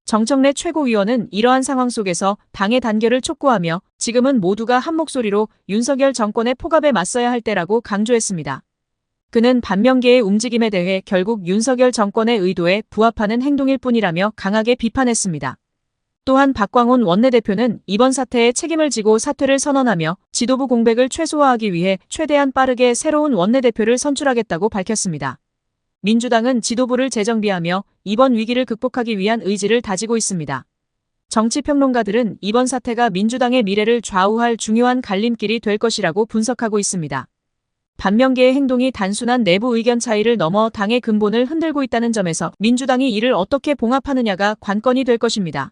정청래 최고위원은 이러한 상황 속에서 당의 단결을 촉구하며 지금은 모두가 한 목소리로 윤석열 정권의 폭압에 맞서야 할 때라고 강조했습니다. 그는 반면계의 움직임에 대해 결국 윤석열 정권의 의도에 부합하는 행동일 뿐이라며 강하게 비판했습니다. 또한 박광온 원내대표는 이번 사태에 책임을 지고 사퇴를 선언하며 지도부 공백을 최소화하기 위해 최대한 빠르게 새로운 원내대표를 선출하겠다고 밝혔습니다. 민주당은 지도부를 재정비하며 이번 위기를 극복하기 위한 의지를 다지고 있습니다. 정치평론가들은 이번 사태가 민주당의 미래를 좌우할 중요한 갈림길이 될 것이라고 분석하고 있습니다. 반면계의 행동이 단순한 내부 의견 차이를 넘어 당의 근본을 흔들고 있다는 점에서 민주당이 이를 어떻게 봉합하느냐가 관건이 될 것입니다.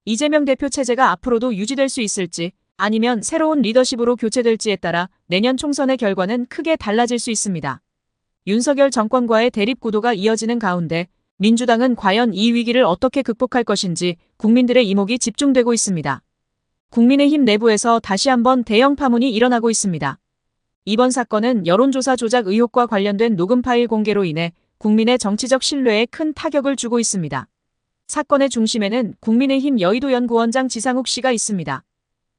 이재명 대표 체제가 앞으로도 유지될 수 있을지 아니면 새로운 리더십으로 교체될지에 따라 내년 총선의 결과는 크게 달라질 수 있습니다. 윤석열 정권과의 대립 구도가 이어지는 가운데 민주당은 과연 이 위기를 어떻게 극복할 것인지 국민들의 이목이 집중되고 있습니다. 국민의힘 내부에서 다시 한번 대형 파문이 일어나고 있습니다. 이번 사건은 여론조사 조작 의혹과 관련된 녹음 파일 공개로 인해 국민의 정치적 신뢰에 큰 타격을 주고 있습니다. 사건의 중심에는 국민의힘 여의도연구원장 지상욱 씨가 있습니다.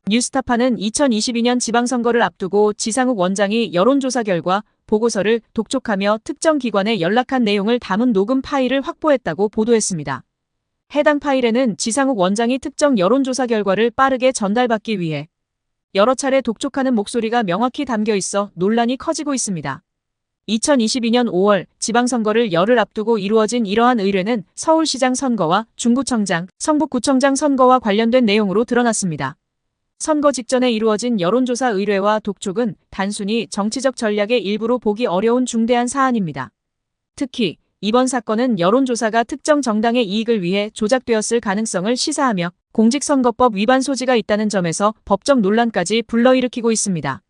뉴스타파는 2022년 지방선거를 앞두고 지상욱 원장이 여론조사 결과 보고서를 독촉하며 특정 기관에 연락한 내용을 담은 녹음 파일을 확보했다고 보도했습니다. 해당 파일에는 지상욱 원장이 특정 여론조사 결과를 빠르게 전달받기 위해 여러 차례 독촉하는 목소리가 명확히 담겨 있어 논란이 커지고 있습니다. 2022년 5월 지방선거를 열흘 앞두고 이루어진 이러한 의뢰는 서울시장 선거와 중구청장, 성북구청장 선거와 관련된 내용으로 드러났습니다. 선거 직전에 이루어진 여론조사 의뢰와 독촉은 단순히 정치적 전략의 일부로 보기 어려운 중대한 사안입니다. 특히 이번 사건은 여론조사가 특정 정당의 이익을 위해 조작되었을 가능성을 시사하며 공직선거법 위반 소지가 있다는 점에서 법적 논란까지 불러일으키고 있습니다.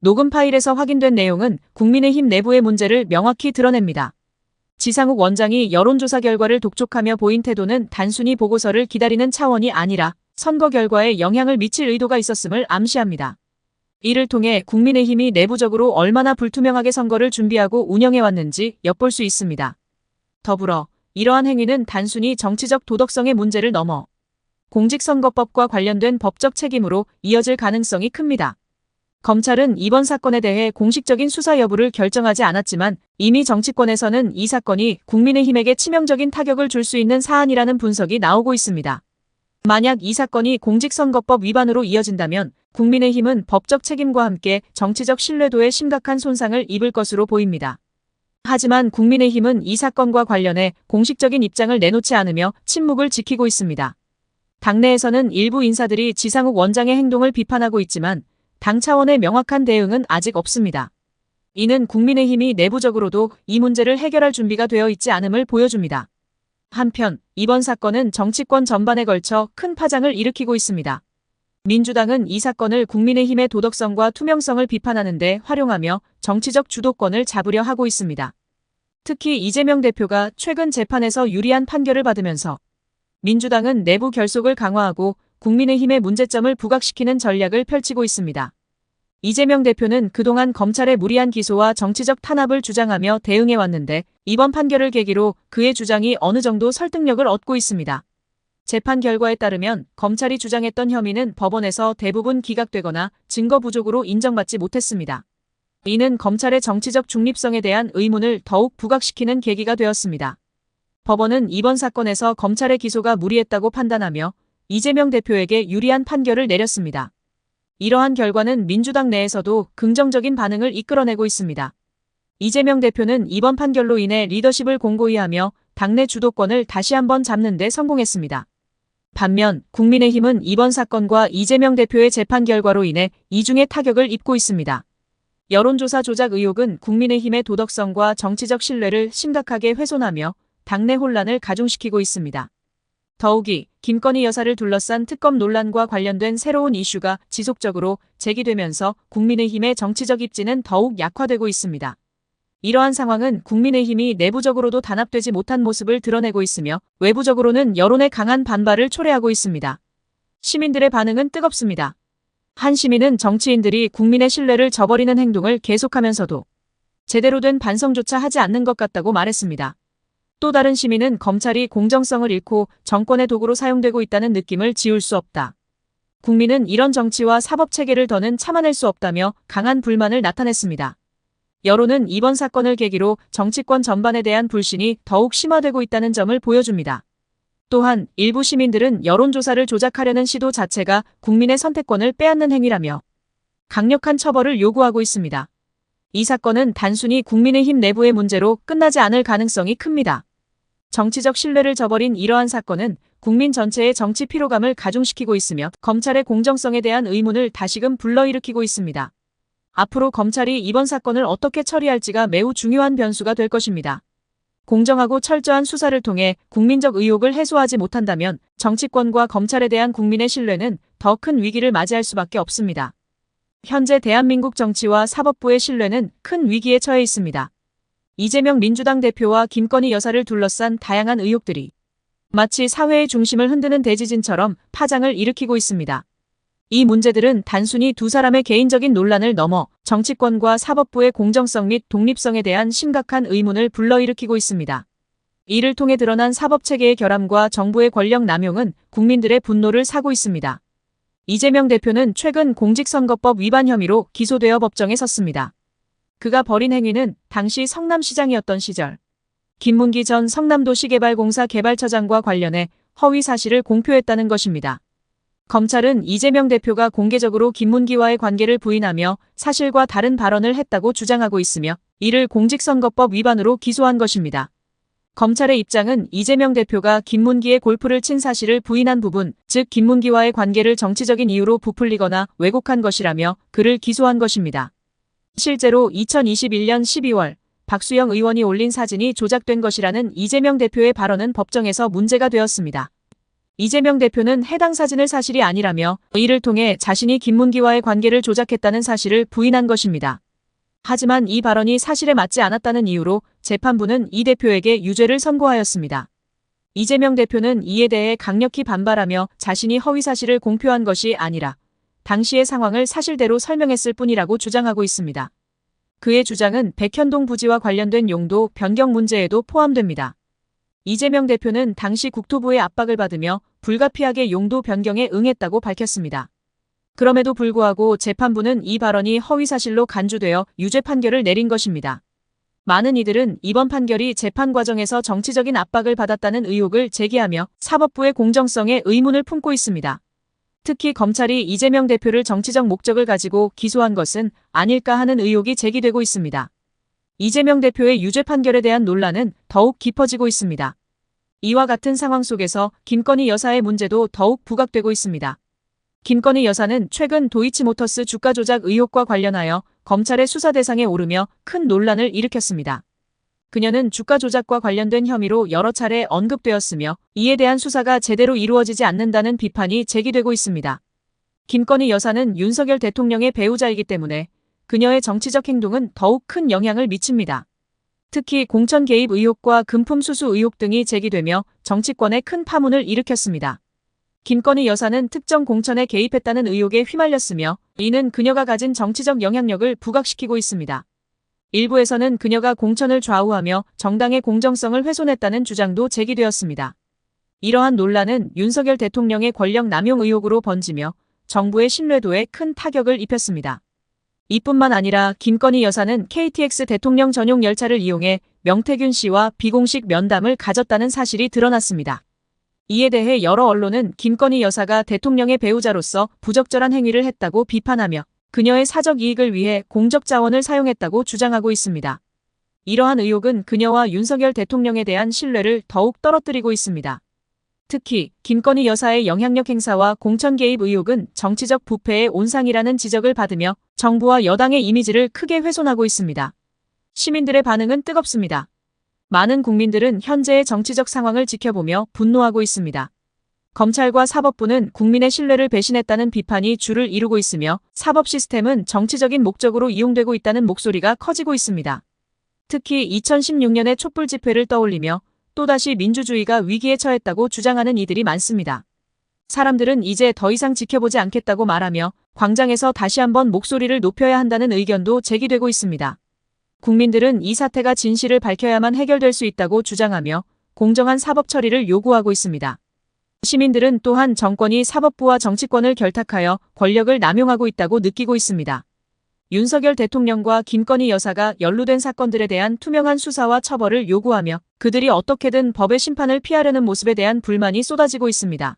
녹음 파일에서 확인된 내용은 국민의힘 내부의 문제를 명확히 드러냅니다. 지상욱 원장이 여론조사 결과를 독촉하며 보인 태도는 단순히 보고서를 기다리는 차원이 아니라 선거 결과에 영향을 미칠 의도가 있었음을 암시합니다. 이를 통해 국민의힘이 내부적으로 얼마나 불투명하게 선거를 준비하고 운영해왔는지 엿볼 수 있습니다. 더불어 이러한 행위는 단순히 정치적 도덕성의 문제를 넘어 공직선거법과 관련된 법적 책임으로 이어질 가능성이 큽니다. 검찰은 이번 사건에 대해 공식적인 수사 여부를 결정하지 않았지만 이미 정치권에서는 이 사건이 국민의힘에게 치명적인 타격을 줄 수 있는 사안이라는 분석이 나오고 있습니다. 만약 이 사건이 공직선거법 위반으로 이어진다면 국민의힘은 법적 책임과 함께 정치적 신뢰도에 심각한 손상을 입을 것으로 보입니다. 하지만 국민의힘은 이 사건과 관련해 공식적인 입장을 내놓지 않으며 침묵을 지키고 있습니다. 당내에서는 일부 인사들이 지상욱 원장의 행동을 비판하고 있지만 당 차원의 명확한 대응은 아직 없습니다. 이는 국민의힘이 내부적으로도 이 문제를 해결할 준비가 되어 있지 않음을 보여줍니다. 한편 이번 사건은 정치권 전반에 걸쳐 큰 파장을 일으키고 있습니다. 민주당은 이 사건을 국민의힘의 도덕성과 투명성을 비판하는 데 활용하며 정치적 주도권을 잡으려 하고 있습니다. 특히 이재명 대표가 최근 재판에서 유리한 판결을 받으면서 민주당은 내부 결속을 강화하고 국민의힘의 문제점을 부각시키는 전략을 펼치고 있습니다. 이재명 대표는 그동안 검찰의 무리한 기소와 정치적 탄압을 주장하며 대응해왔는데 이번 판결을 계기로 그의 주장이 어느 정도 설득력을 얻고 있습니다. 재판 결과에 따르면 검찰이 주장했던 혐의는 법원에서 대부분 기각되거나 증거 부족으로 인정받지 못했습니다. 이는 검찰의 정치적 중립성에 대한 의문을 더욱 부각시키는 계기가 되었습니다. 법원은 이번 사건에서 검찰의 기소가 무리했다고 판단하며 이재명 대표에게 유리한 판결을 내렸습니다. 이러한 결과는 민주당 내에서도 긍정적인 반응을 이끌어내고 있습니다. 이재명 대표는 이번 판결로 인해 리더십을 공고히 하며 당내 주도권을 다시 한번 잡는 데 성공했습니다. 반면 국민의힘은 이번 사건과 이재명 대표의 재판 결과로 인해 이중의 타격을 입고 있습니다. 여론조사 조작 의혹은 국민의힘의 도덕성과 정치적 신뢰를 심각하게 훼손하며 당내 혼란을 가중시키고 있습니다. 더욱이 김건희 여사를 둘러싼 특검 논란과 관련된 새로운 이슈가 지속적으로 제기되면서 국민의힘의 정치적 입지는 더욱 약화되고 있습니다. 이러한 상황은 국민의힘이 내부적으로도 단합되지 못한 모습을 드러내고 있으며 외부적으로는 여론의 강한 반발을 초래하고 있습니다. 시민들의 반응은 뜨겁습니다. 한 시민은 정치인들이 국민의 신뢰를 저버리는 행동을 계속하면서도 제대로 된 반성조차 하지 않는 것 같다고 말했습니다. 또 다른 시민은 검찰이 공정성을 잃고 정권의 도구로 사용되고 있다는 느낌을 지울 수 없다. 국민은 이런 정치와 사법체계를 더는 참아낼 수 없다며 강한 불만을 나타냈습니다. 여론은 이번 사건을 계기로 정치권 전반에 대한 불신이 더욱 심화되고 있다는 점을 보여줍니다. 또한 일부 시민들은 여론조사를 조작하려는 시도 자체가 국민의 선택권을 빼앗는 행위라며 강력한 처벌을 요구하고 있습니다. 이 사건은 단순히 국민의힘 내부의 문제로 끝나지 않을 가능성이 큽니다. 정치적 신뢰를 저버린 이러한 사건은 국민 전체의 정치 피로감을 가중시키고 있으며 검찰의 공정성에 대한 의문을 다시금 불러일으키고 있습니다. 앞으로 검찰이 이번 사건을 어떻게 처리할지가 매우 중요한 변수가 될 것입니다. 공정하고 철저한 수사를 통해 국민적 의혹을 해소하지 못한다면 정치권과 검찰에 대한 국민의 신뢰는 더 큰 위기를 맞이할 수밖에 없습니다. 현재 대한민국 정치와 사법부의 신뢰는 큰 위기에 처해 있습니다. 이재명 민주당 대표와 김건희 여사를 둘러싼 다양한 의혹들이 마치 사회의 중심을 흔드는 대지진처럼 파장을 일으키고 있습니다. 이 문제들은 단순히 두 사람의 개인적인 논란을 넘어 정치권과 사법부의 공정성 및 독립성에 대한 심각한 의문을 불러일으키고 있습니다. 이를 통해 드러난 사법체계의 결함과 정부의 권력 남용은 국민들의 분노를 사고 있습니다. 이재명 대표는 최근 공직선거법 위반 혐의로 기소되어 법정에 섰습니다. 그가 벌인 행위는 당시 성남시장이었던 시절 김문기 전 성남도시개발공사 개발처장과 관련해 허위 사실을 공표했다는 것입니다. 검찰은 이재명 대표가 공개적으로 김문기와의 관계를 부인하며 사실과 다른 발언을 했다고 주장하고 있으며 이를 공직선거법 위반으로 기소한 것입니다. 검찰의 입장은 이재명 대표가 김문기의 골프를 친 사실을 부인한 부분, 즉 김문기와의 관계를 정치적인 이유로 부풀리거나 왜곡한 것이라며 그를 기소한 것입니다. 실제로 2021년 12월 박수영 의원이 올린 사진이 조작된 것이라는 이재명 대표의 발언은 법정에서 문제가 되었습니다. 이재명 대표는 해당 사진을 사실이 아니라며 이를 통해 자신이 김문기와의 관계를 조작했다는 사실을 부인한 것입니다. 하지만 이 발언이 사실에 맞지 않았다는 이유로 재판부는 이 대표에게 유죄를 선고하였습니다. 이재명 대표는 이에 대해 강력히 반발하며 자신이 허위 사실을 공표한 것이 아니라 당시의 상황을 사실대로 설명했을 뿐이라고 주장하고 있습니다. 그의 주장은 백현동 부지와 관련된 용도 변경 문제에도 포함됩니다. 이재명 대표는 당시 국토부의 압박을 받으며 불가피하게 용도 변경에 응했다고 밝혔습니다. 그럼에도 불구하고 재판부는 이 발언이 허위사실로 간주되어 유죄 판결을 내린 것입니다. 많은 이들은 이번 판결이 재판 과정에서 정치적인 압박을 받았다는 의혹을 제기하며 사법부의 공정성에 의문을 품고 있습니다. 특히 검찰이 이재명 대표를 정치적 목적을 가지고 기소한 것은 아닐까 하는 의혹이 제기되고 있습니다. 이재명 대표의 유죄 판결에 대한 논란은 더욱 깊어지고 있습니다. 이와 같은 상황 속에서 김건희 여사의 문제도 더욱 부각되고 있습니다. 김건희 여사는 최근 도이치모터스 주가 조작 의혹과 관련하여 검찰의 수사 대상에 오르며 큰 논란을 일으켰습니다. 그녀는 주가 조작과 관련된 혐의로 여러 차례 언급되었으며 이에 대한 수사가 제대로 이루어지지 않는다는 비판이 제기되고 있습니다. 김건희 여사는 윤석열 대통령의 배우자이기 때문에 그녀의 정치적 행동은 더욱 큰 영향을 미칩니다. 특히 공천 개입 의혹과 금품 수수 의혹 등이 제기되며 정치권에 큰 파문을 일으켰습니다. 김건희 여사는 특정 공천에 개입했다는 의혹에 휘말렸으며 이는 그녀가 가진 정치적 영향력을 부각시키고 있습니다. 일부에서는 그녀가 공천을 좌우하며 정당의 공정성을 훼손했다는 주장도 제기되었습니다. 이러한 논란은 윤석열 대통령의 권력 남용 의혹으로 번지며 정부의 신뢰도에 큰 타격을 입혔습니다. 이뿐만 아니라 김건희 여사는 KTX 대통령 전용 열차를 이용해 명태균 씨와 비공식 면담을 가졌다는 사실이 드러났습니다. 이에 대해 여러 언론은 김건희 여사가 대통령의 배우자로서 부적절한 행위를 했다고 비판하며 그녀의 사적 이익을 위해 공적 자원을 사용했다고 주장하고 있습니다. 이러한 의혹은 그녀와 윤석열 대통령에 대한 신뢰를 더욱 떨어뜨리고 있습니다. 특히 김건희 여사의 영향력 행사와 공천 개입 의혹은 정치적 부패의 온상이라는 지적을 받으며 정부와 여당의 이미지를 크게 훼손하고 있습니다. 시민들의 반응은 뜨겁습니다. 많은 국민들은 현재의 정치적 상황을 지켜보며 분노하고 있습니다. 검찰과 사법부는 국민의 신뢰를 배신했다는 비판이 줄을 이루고 있으며 사법 시스템은 정치적인 목적으로 이용되고 있다는 목소리가 커지고 있습니다. 특히 2016년의 촛불 집회를 떠올리며 또다시 민주주의가 위기에 처했다고 주장하는 이들이 많습니다. 사람들은 이제 더 이상 지켜보지 않겠다고 말하며 광장에서 다시 한번 목소리를 높여야 한다는 의견도 제기되고 있습니다. 국민들은 이 사태가 진실을 밝혀야만 해결될 수 있다고 주장하며 공정한 사법 처리를 요구하고 있습니다. 시민들은 또한 정권이 사법부와 정치권을 결탁하여 권력을 남용하고 있다고 느끼고 있습니다. 윤석열 대통령과 김건희 여사가 연루된 사건들에 대한 투명한 수사와 처벌을 요구하며 그들이 어떻게든 법의 심판을 피하려는 모습에 대한 불만이 쏟아지고 있습니다.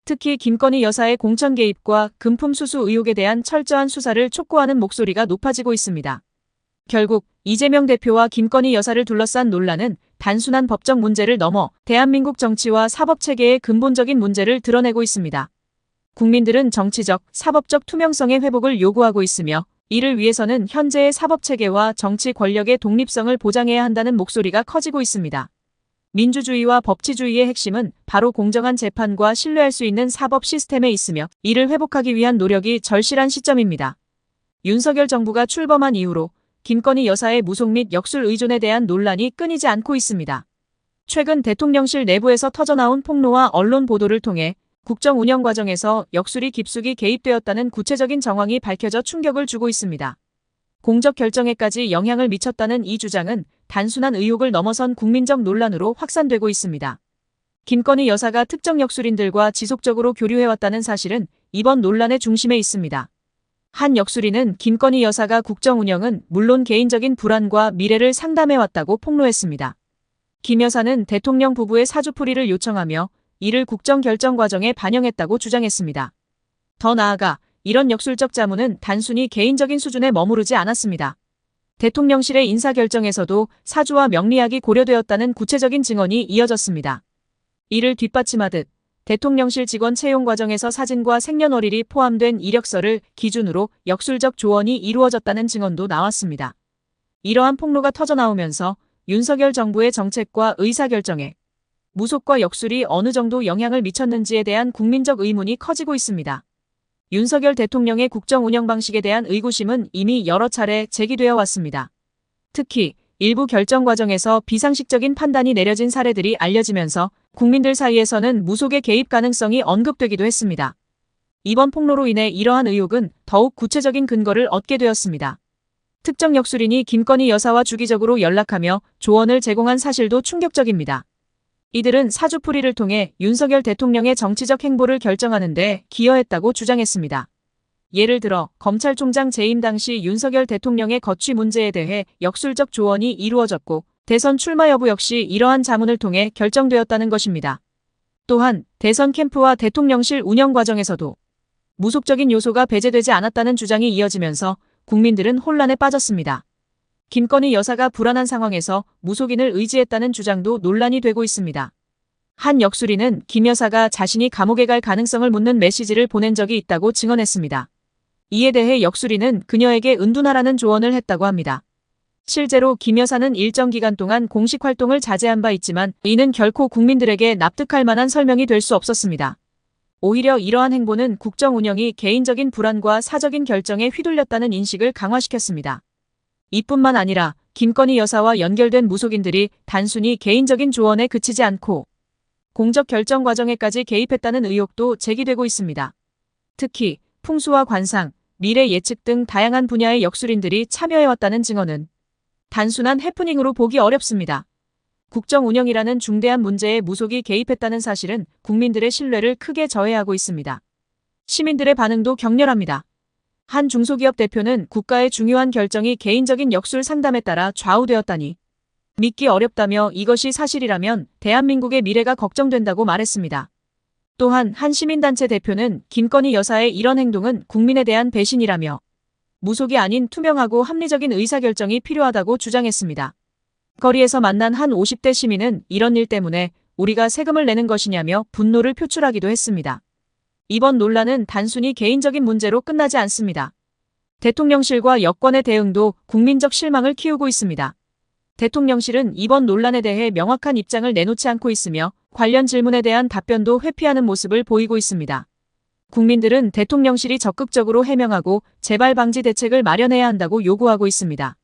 특히 김건희 여사의 공천 개입과 금품 수수 의혹에 대한 철저한 수사를 촉구하는 목소리가 높아지고 있습니다. 결국 이재명 대표와 김건희 여사를 둘러싼 논란은 단순한 법적 문제를 넘어 대한민국 정치와 사법체계의 근본적인 문제를 드러내고 있습니다. 국민들은 정치적, 사법적 투명성의 회복을 요구하고 있으며 이를 위해서는 현재의 사법체계와 정치 권력의 독립성을 보장해야 한다는 목소리가 커지고 있습니다. 민주주의와 법치주의의 핵심은 바로 공정한 재판과 신뢰할 수 있는 사법 시스템에 있으며 이를 회복하기 위한 노력이 절실한 시점입니다. 윤석열 정부가 출범한 이후로 김건희 여사의 무속 및 역술 의존에 대한 논란이 끊이지 않고 있습니다. 최근 대통령실 내부에서 터져나온 폭로와 언론 보도를 통해 국정 운영 과정에서 역술이 깊숙이 개입되었다는 구체적인 정황이 밝혀져 충격을 주고 있습니다. 공적 결정에까지 영향을 미쳤다는 이 주장은 단순한 의혹을 넘어선 국민적 논란으로 확산되고 있습니다. 김건희 여사가 특정 역술인들과 지속적으로 교류해왔다는 사실은 이번 논란의 중심에 있습니다. 한 역술인은 김건희 여사가 국정 운영은 물론 개인적인 불안과 미래를 상담해왔다고 폭로했습니다. 김 여사는 대통령 부부의 사주풀이를 요청하며 이를 국정 결정 과정에 반영했다고 주장했습니다. 더 나아가 이런 역술적 자문은 단순히 개인적인 수준에 머무르지 않았습니다. 대통령실의 인사결정에서도 사주와 명리학이 고려되었다는 구체적인 증언이 이어졌습니다. 이를 뒷받침하듯 대통령실 직원 채용 과정에서 사진과 생년월일이 포함된 이력서를 기준으로 역술적 조언이 이루어졌다는 증언도 나왔습니다. 이러한 폭로가 터져나오면서 윤석열 정부의 정책과 의사결정에 무속과 역술이 어느 정도 영향을 미쳤는지에 대한 국민적 의문이 커지고 있습니다. 윤석열 대통령의 국정 운영 방식에 대한 의구심은 이미 여러 차례 제기되어 왔습니다. 특히 일부 결정 과정에서 비상식적인 판단이 내려진 사례들이 알려지면서 국민들 사이에서는 무속의 개입 가능성이 언급되기도 했습니다. 이번 폭로로 인해 이러한 의혹은 더욱 구체적인 근거를 얻게 되었습니다. 특정 역술인이 김건희 여사와 주기적으로 연락하며 조언을 제공한 사실도 충격적입니다. 이들은 사주풀이를 통해 윤석열 대통령의 정치적 행보를 결정하는 데 기여했다고 주장했습니다. 예를 들어 검찰총장 재임 당시 윤석열 대통령의 거취 문제에 대해 역술적 조언이 이루어졌고 대선 출마 여부 역시 이러한 자문을 통해 결정되었다는 것입니다. 또한 대선 캠프와 대통령실 운영 과정에서도 무속적인 요소가 배제되지 않았다는 주장이 이어지면서 국민들은 혼란에 빠졌습니다. 김건희 여사가 불안한 상황에서 무속인을 의지했다는 주장도 논란이 되고 있습니다. 한 역술인은 김 여사가 자신이 감옥에 갈 가능성을 묻는 메시지를 보낸 적이 있다고 증언했습니다. 이에 대해 역술인은 그녀에게 은둔하라는 조언을 했다고 합니다. 실제로 김 여사는 일정 기간 동안 공식 활동을 자제한 바 있지만 이는 결코 국민들에게 납득할 만한 설명이 될 수 없었습니다. 오히려 이러한 행보는 국정 운영이 개인적인 불안과 사적인 결정에 휘둘렸다는 인식을 강화시켰습니다. 이뿐만 아니라 김건희 여사와 연결된 무속인들이 단순히 개인적인 조언에 그치지 않고 공적 결정 과정에까지 개입했다는 의혹도 제기되고 있습니다. 특히 풍수와 관상, 미래 예측 등 다양한 분야의 역술인들이 참여해왔다는 증언은 단순한 해프닝으로 보기 어렵습니다. 국정 운영이라는 중대한 문제에 무속이 개입했다는 사실은 국민들의 신뢰를 크게 저해하고 있습니다. 시민들의 반응도 격렬합니다. 한 중소기업 대표는 국가의 중요한 결정이 개인적인 역술 상담에 따라 좌우되었다니 믿기 어렵다며 이것이 사실이라면 대한민국의 미래가 걱정된다고 말했습니다. 또한 한 시민단체 대표는 김건희 여사의 이런 행동은 국민에 대한 배신이라며 무속이 아닌 투명하고 합리적인 의사결정이 필요하다고 주장했습니다. 거리에서 만난 한 50대 시민은 이런 일 때문에 우리가 세금을 내는 것이냐며 분노를 표출하기도 했습니다. 이번 논란은 단순히 개인적인 문제로 끝나지 않습니다. 대통령실과 여권의 대응도 국민적 실망을 키우고 있습니다. 대통령실은 이번 논란에 대해 명확한 입장을 내놓지 않고 있으며 관련 질문에 대한 답변도 회피하는 모습을 보이고 있습니다. 국민들은 대통령실이 적극적으로 해명하고 재발 방지 대책을 마련해야 한다고 요구하고 있습니다.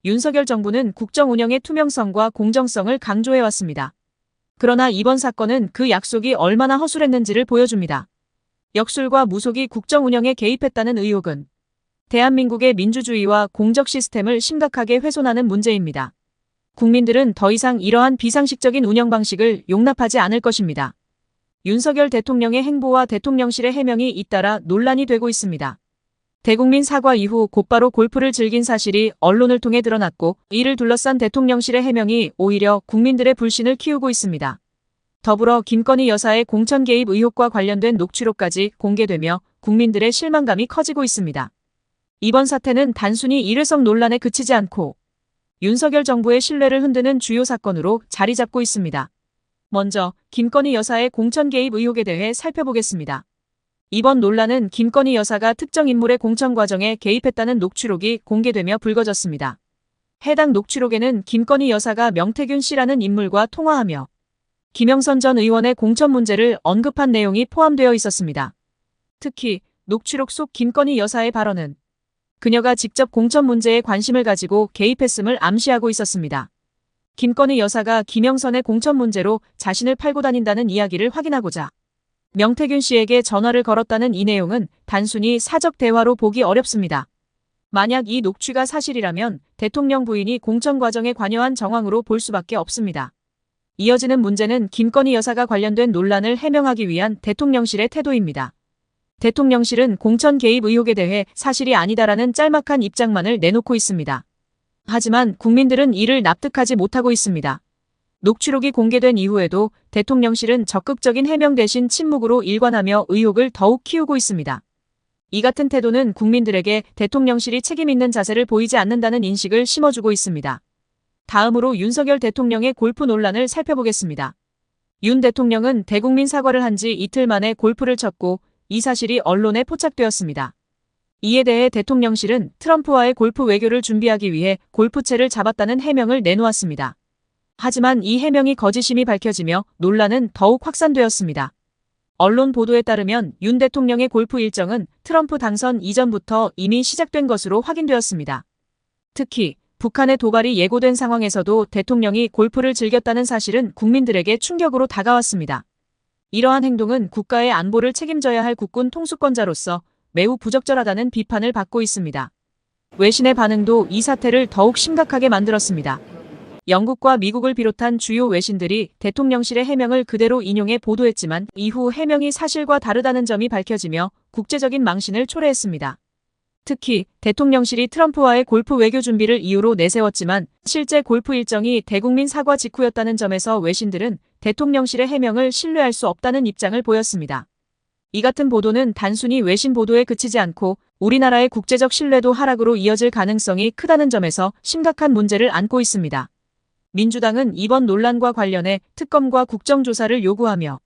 윤석열 정부는 국정 운영의 투명성과 공정성을 강조해왔습니다. 그러나 이번 사건은 그 약속이 얼마나 허술했는지를 보여줍니다. 역술과 무속이 국정 운영에 개입했다는 의혹은 대한민국의 민주주의와 공적 시스템을 심각하게 훼손하는 문제입니다. 국민들은 더 이상 이러한 비상식적인 운영 방식을 용납하지 않을 것입니다. 윤석열 대통령의 행보와 대통령실의 해명이 잇따라 논란이 되고 있습니다. 대국민 사과 이후 곧바로 골프를 즐긴 사실이 언론을 통해 드러났고 이를 둘러싼 대통령실의 해명이 오히려 국민들의 불신을 키우고 있습니다. 더불어 김건희 여사의 공천 개입 의혹과 관련된 녹취록까지 공개되며 국민들의 실망감이 커지고 있습니다. 이번 사태는 단순히 일회성 논란에 그치지 않고 윤석열 정부의 신뢰를 흔드는 주요 사건으로 자리 잡고 있습니다. 먼저 김건희 여사의 공천 개입 의혹에 대해 살펴보겠습니다. 이번 논란은 김건희 여사가 특정 인물의 공천 과정에 개입했다는 녹취록이 공개되며 불거졌습니다. 해당 녹취록에는 김건희 여사가 명태균 씨라는 인물과 통화하며 김영선 전 의원의 공천 문제를 언급한 내용이 포함되어 있었습니다. 특히 녹취록 속 김건희 여사의 발언은 그녀가 직접 공천 문제에 관심을 가지고 개입했음을 암시하고 있었습니다. 김건희 여사가 김영선의 공천 문제로 자신을 팔고 다닌다는 이야기를 확인하고자 명태균 씨에게 전화를 걸었다는 이 내용은 단순히 사적 대화로 보기 어렵습니다. 만약 이 녹취가 사실이라면 대통령 부인이 공천 과정에 관여한 정황으로 볼 수밖에 없습니다. 이어지는 문제는 김건희 여사가 관련된 논란을 해명하기 위한 대통령실의 태도입니다. 대통령실은 공천 개입 의혹에 대해 사실이 아니다라는 짤막한 입장만을 내놓고 있습니다. 하지만 국민들은 이를 납득하지 못하고 있습니다. 녹취록이 공개된 이후에도 대통령실은 적극적인 해명 대신 침묵으로 일관하며 의혹을 더욱 키우고 있습니다. 이 같은 태도는 국민들에게 대통령실이 책임 있는 자세를 보이지 않는다는 인식을 심어주고 있습니다. 다음으로 윤석열 대통령의 골프 논란을 살펴보겠습니다. 윤 대통령은 대국민 사과를 한 지 이틀 만에 골프를 쳤고 이 사실이 언론에 포착되었습니다. 이에 대해 대통령실은 트럼프와의 골프 외교를 준비하기 위해 골프채를 잡았다는 해명을 내놓았습니다. 하지만 이 해명이 거짓임이 밝혀지며 논란은 더욱 확산되었습니다. 언론 보도에 따르면 윤 대통령의 골프 일정은 트럼프 당선 이전부터 이미 시작된 것으로 확인되었습니다. 특히 북한의 도발이 예고된 상황에서도 대통령이 골프를 즐겼다는 사실은 국민들에게 충격으로 다가왔습니다. 이러한 행동은 국가의 안보를 책임져야 할 국군 통수권자로서 매우 부적절하다는 비판을 받고 있습니다. 외신의 반응도 이 사태를 더욱 심각하게 만들었습니다. 영국과 미국을 비롯한 주요 외신들이 대통령실의 해명을 그대로 인용해 보도했지만 이후 해명이 사실과 다르다는 점이 밝혀지며 국제적인 망신을 초래했습니다. 특히 대통령실이 트럼프와의 골프 외교 준비를 이유로 내세웠지만 실제 골프 일정이 대국민 사과 직후였다는 점에서 외신들은 대통령실의 해명을 신뢰할 수 없다는 입장을 보였습니다. 이 같은 보도는 단순히 외신 보도에 그치지 않고 우리나라의 국제적 신뢰도 하락으로 이어질 가능성이 크다는 점에서 심각한 문제를 안고 있습니다. 민주당은 이번 논란과 관련해 특검과 국정조사를 요구하며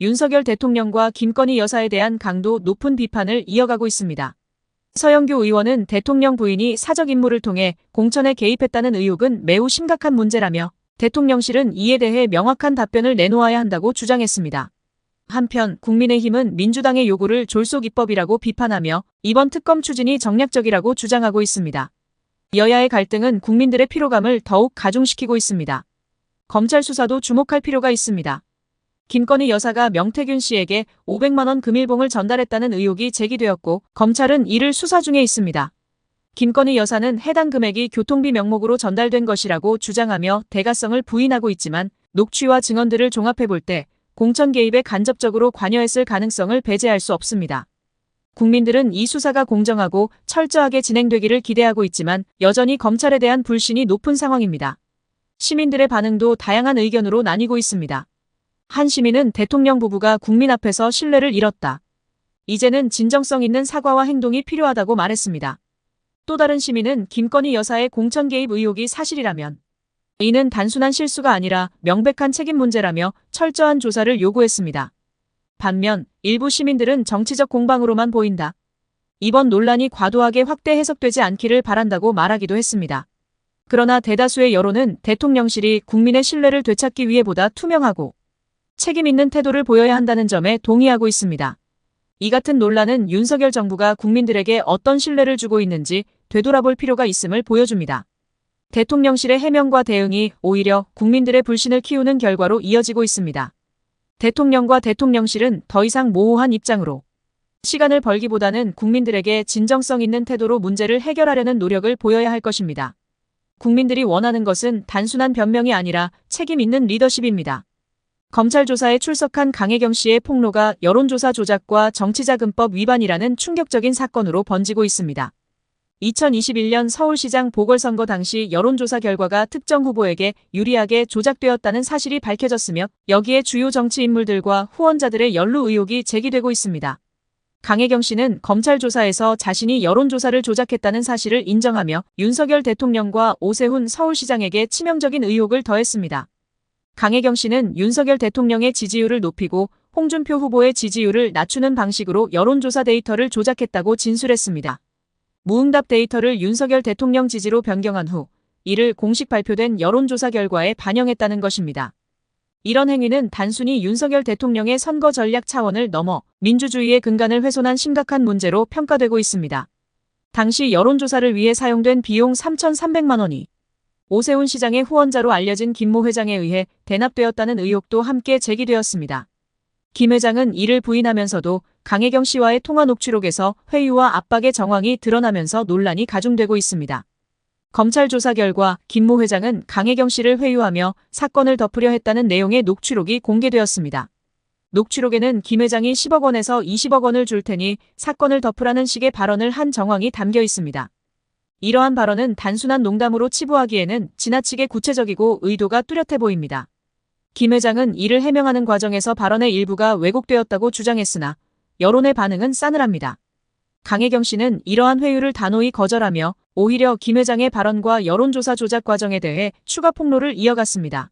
윤석열 대통령과 김건희 여사에 대한 강도 높은 비판을 이어가고 있습니다. 서영교 의원은 대통령 부인이 사적 임무를 통해 공천에 개입했다는 의혹은 매우 심각한 문제라며 대통령실은 이에 대해 명확한 답변을 내놓아야 한다고 주장했습니다. 한편 국민의힘은 민주당의 요구를 졸속 입법이라고 비판하며 이번 특검 추진이 정략적이라고 주장하고 있습니다. 여야의 갈등은 국민들의 피로감을 더욱 가중시키고 있습니다. 검찰 수사도 주목할 필요가 있습니다. 김건희 여사가 명태균 씨에게 500만 원 금일봉을 전달했다는 의혹이 제기되었고 검찰은 이를 수사 중에 있습니다. 김건희 여사는 해당 금액이 교통비 명목으로 전달된 것이라고 주장하며 대가성을 부인하고 있지만 녹취와 증언들을 종합해볼 때 공천 개입에 간접적으로 관여했을 가능성을 배제할 수 없습니다. 국민들은 이 수사가 공정하고 철저하게 진행되기를 기대하고 있지만 여전히 검찰에 대한 불신이 높은 상황입니다. 시민들의 반응도 다양한 의견으로 나뉘고 있습니다. 한 시민은 대통령 부부가 국민 앞에서 신뢰를 잃었다. 이제는 진정성 있는 사과와 행동이 필요하다고 말했습니다. 또 다른 시민은 김건희 여사의 공천 개입 의혹이 사실이라면 이는 단순한 실수가 아니라 명백한 책임 문제라며 철저한 조사를 요구했습니다. 반면 일부 시민들은 정치적 공방으로만 보인다. 이번 논란이 과도하게 확대 해석되지 않기를 바란다고 말하기도 했습니다. 그러나 대다수의 여론은 대통령실이 국민의 신뢰를 되찾기 위해 보다 투명하고 책임 있는 태도를 보여야 한다는 점에 동의하고 있습니다. 이 같은 논란은 윤석열 정부가 국민들에게 어떤 신뢰를 주고 있는지 되돌아볼 필요가 있음을 보여줍니다. 대통령실의 해명과 대응이 오히려 국민들의 불신을 키우는 결과로 이어지고 있습니다. 대통령과 대통령실은 더 이상 모호한 입장으로 시간을 벌기보다는 국민들에게 진정성 있는 태도로 문제를 해결하려는 노력을 보여야 할 것입니다. 국민들이 원하는 것은 단순한 변명이 아니라 책임 있는 리더십입니다. 검찰 조사에 출석한 강혜경 씨의 폭로가 여론조사 조작과 정치자금법 위반이라는 충격적인 사건으로 번지고 있습니다. 2021년 서울시장 보궐선거 당시 여론조사 결과가 특정 후보에게 유리하게 조작되었다는 사실이 밝혀졌으며 여기에 주요 정치 인물들과 후원자들의 연루 의혹이 제기되고 있습니다. 강혜경 씨는 검찰 조사에서 자신이 여론조사를 조작했다는 사실을 인정하며 윤석열 대통령과 오세훈 서울시장에게 치명적인 의혹을 더했습니다. 강혜경 씨는 윤석열 대통령의 지지율을 높이고 홍준표 후보의 지지율을 낮추는 방식으로 여론조사 데이터를 조작했다고 진술했습니다. 무응답 데이터를 윤석열 대통령 지지로 변경한 후 이를 공식 발표된 여론조사 결과에 반영했다는 것입니다. 이런 행위는 단순히 윤석열 대통령의 선거 전략 차원을 넘어 민주주의의 근간을 훼손한 심각한 문제로 평가되고 있습니다. 당시 여론조사를 위해 사용된 비용 3,300만 원이 오세훈 시장의 후원자로 알려진 김모 회장에 의해 대납되었다는 의혹도 함께 제기되었습니다. 김 회장은 이를 부인하면서도 강혜경 씨와의 통화 녹취록에서 회유와 압박의 정황이 드러나면서 논란이 가중되고 있습니다. 검찰 조사 결과 김모 회장은 강혜경 씨를 회유하며 사건을 덮으려 했다는 내용의 녹취록이 공개되었습니다. 녹취록에는 김 회장이 10억 원에서 20억 원을 줄 테니 사건을 덮으라는 식의 발언을 한 정황이 담겨 있습니다. 이러한 발언은 단순한 농담으로 치부하기에는 지나치게 구체적이고 의도가 뚜렷해 보입니다. 김 회장은 이를 해명하는 과정에서 발언의 일부가 왜곡되었다고 주장했으나 여론의 반응은 싸늘합니다. 강혜경 씨는 이러한 회유를 단호히 거절하며 오히려 김 회장의 발언과 여론조사 조작 과정에 대해 추가 폭로를 이어갔습니다.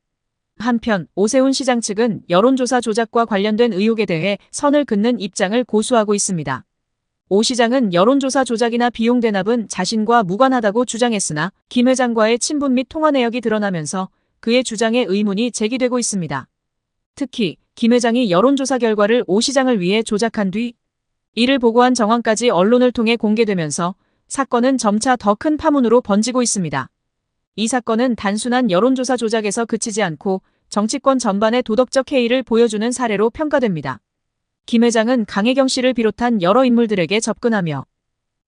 한편 오세훈 시장 측은 여론조사 조작과 관련된 의혹에 대해 선을 긋는 입장을 고수하고 있습니다. 오 시장은 여론조사 조작이나 비용 대납은 자신과 무관하다고 주장했으나 김 회장과의 친분 및 통화 내역이 드러나면서 그의 주장에 의문이 제기되고 있습니다. 특히 김 회장이 여론조사 결과를 오 시장을 위해 조작한 뒤 이를 보고한 정황까지 언론을 통해 공개되면서 사건은 점차 더 큰 파문으로 번지고 있습니다. 이 사건은 단순한 여론조사 조작에서 그치지 않고 정치권 전반의 도덕적 해이를 보여주는 사례로 평가됩니다. 김 회장은 강혜경 씨를 비롯한 여러 인물들에게 접근하며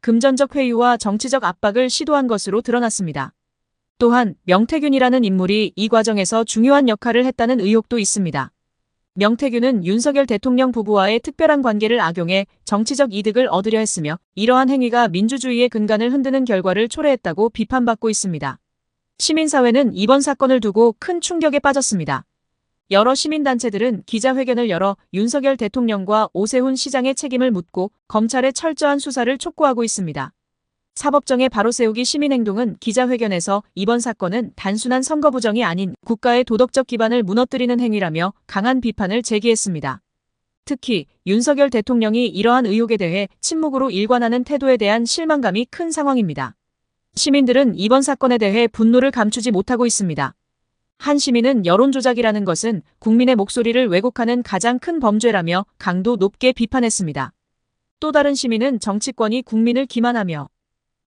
금전적 회유와 정치적 압박을 시도한 것으로 드러났습니다. 또한 명태균이라는 인물이 이 과정에서 중요한 역할을 했다는 의혹도 있습니다. 명태균은 윤석열 대통령 부부와의 특별한 관계를 악용해 정치적 이득을 얻으려 했으며 이러한 행위가 민주주의의 근간을 흔드는 결과를 초래했다고 비판받고 있습니다. 시민사회는 이번 사건을 두고 큰 충격에 빠졌습니다. 여러 시민단체들은 기자회견을 열어 윤석열 대통령과 오세훈 시장의 책임을 묻고 검찰의 철저한 수사를 촉구하고 있습니다. 사법정의 바로 세우기 시민행동은 기자회견에서 이번 사건은 단순한 선거 부정이 아닌 국가의 도덕적 기반을 무너뜨리는 행위라며 강한 비판을 제기했습니다. 특히 윤석열 대통령이 이러한 의혹에 대해 침묵으로 일관하는 태도에 대한 실망감이 큰 상황입니다. 시민들은 이번 사건에 대해 분노를 감추지 못하고 있습니다. 한 시민은 여론조작이라는 것은 국민의 목소리를 왜곡하는 가장 큰 범죄라며 강도 높게 비판했습니다. 또 다른 시민은 정치권이 국민을 기만하며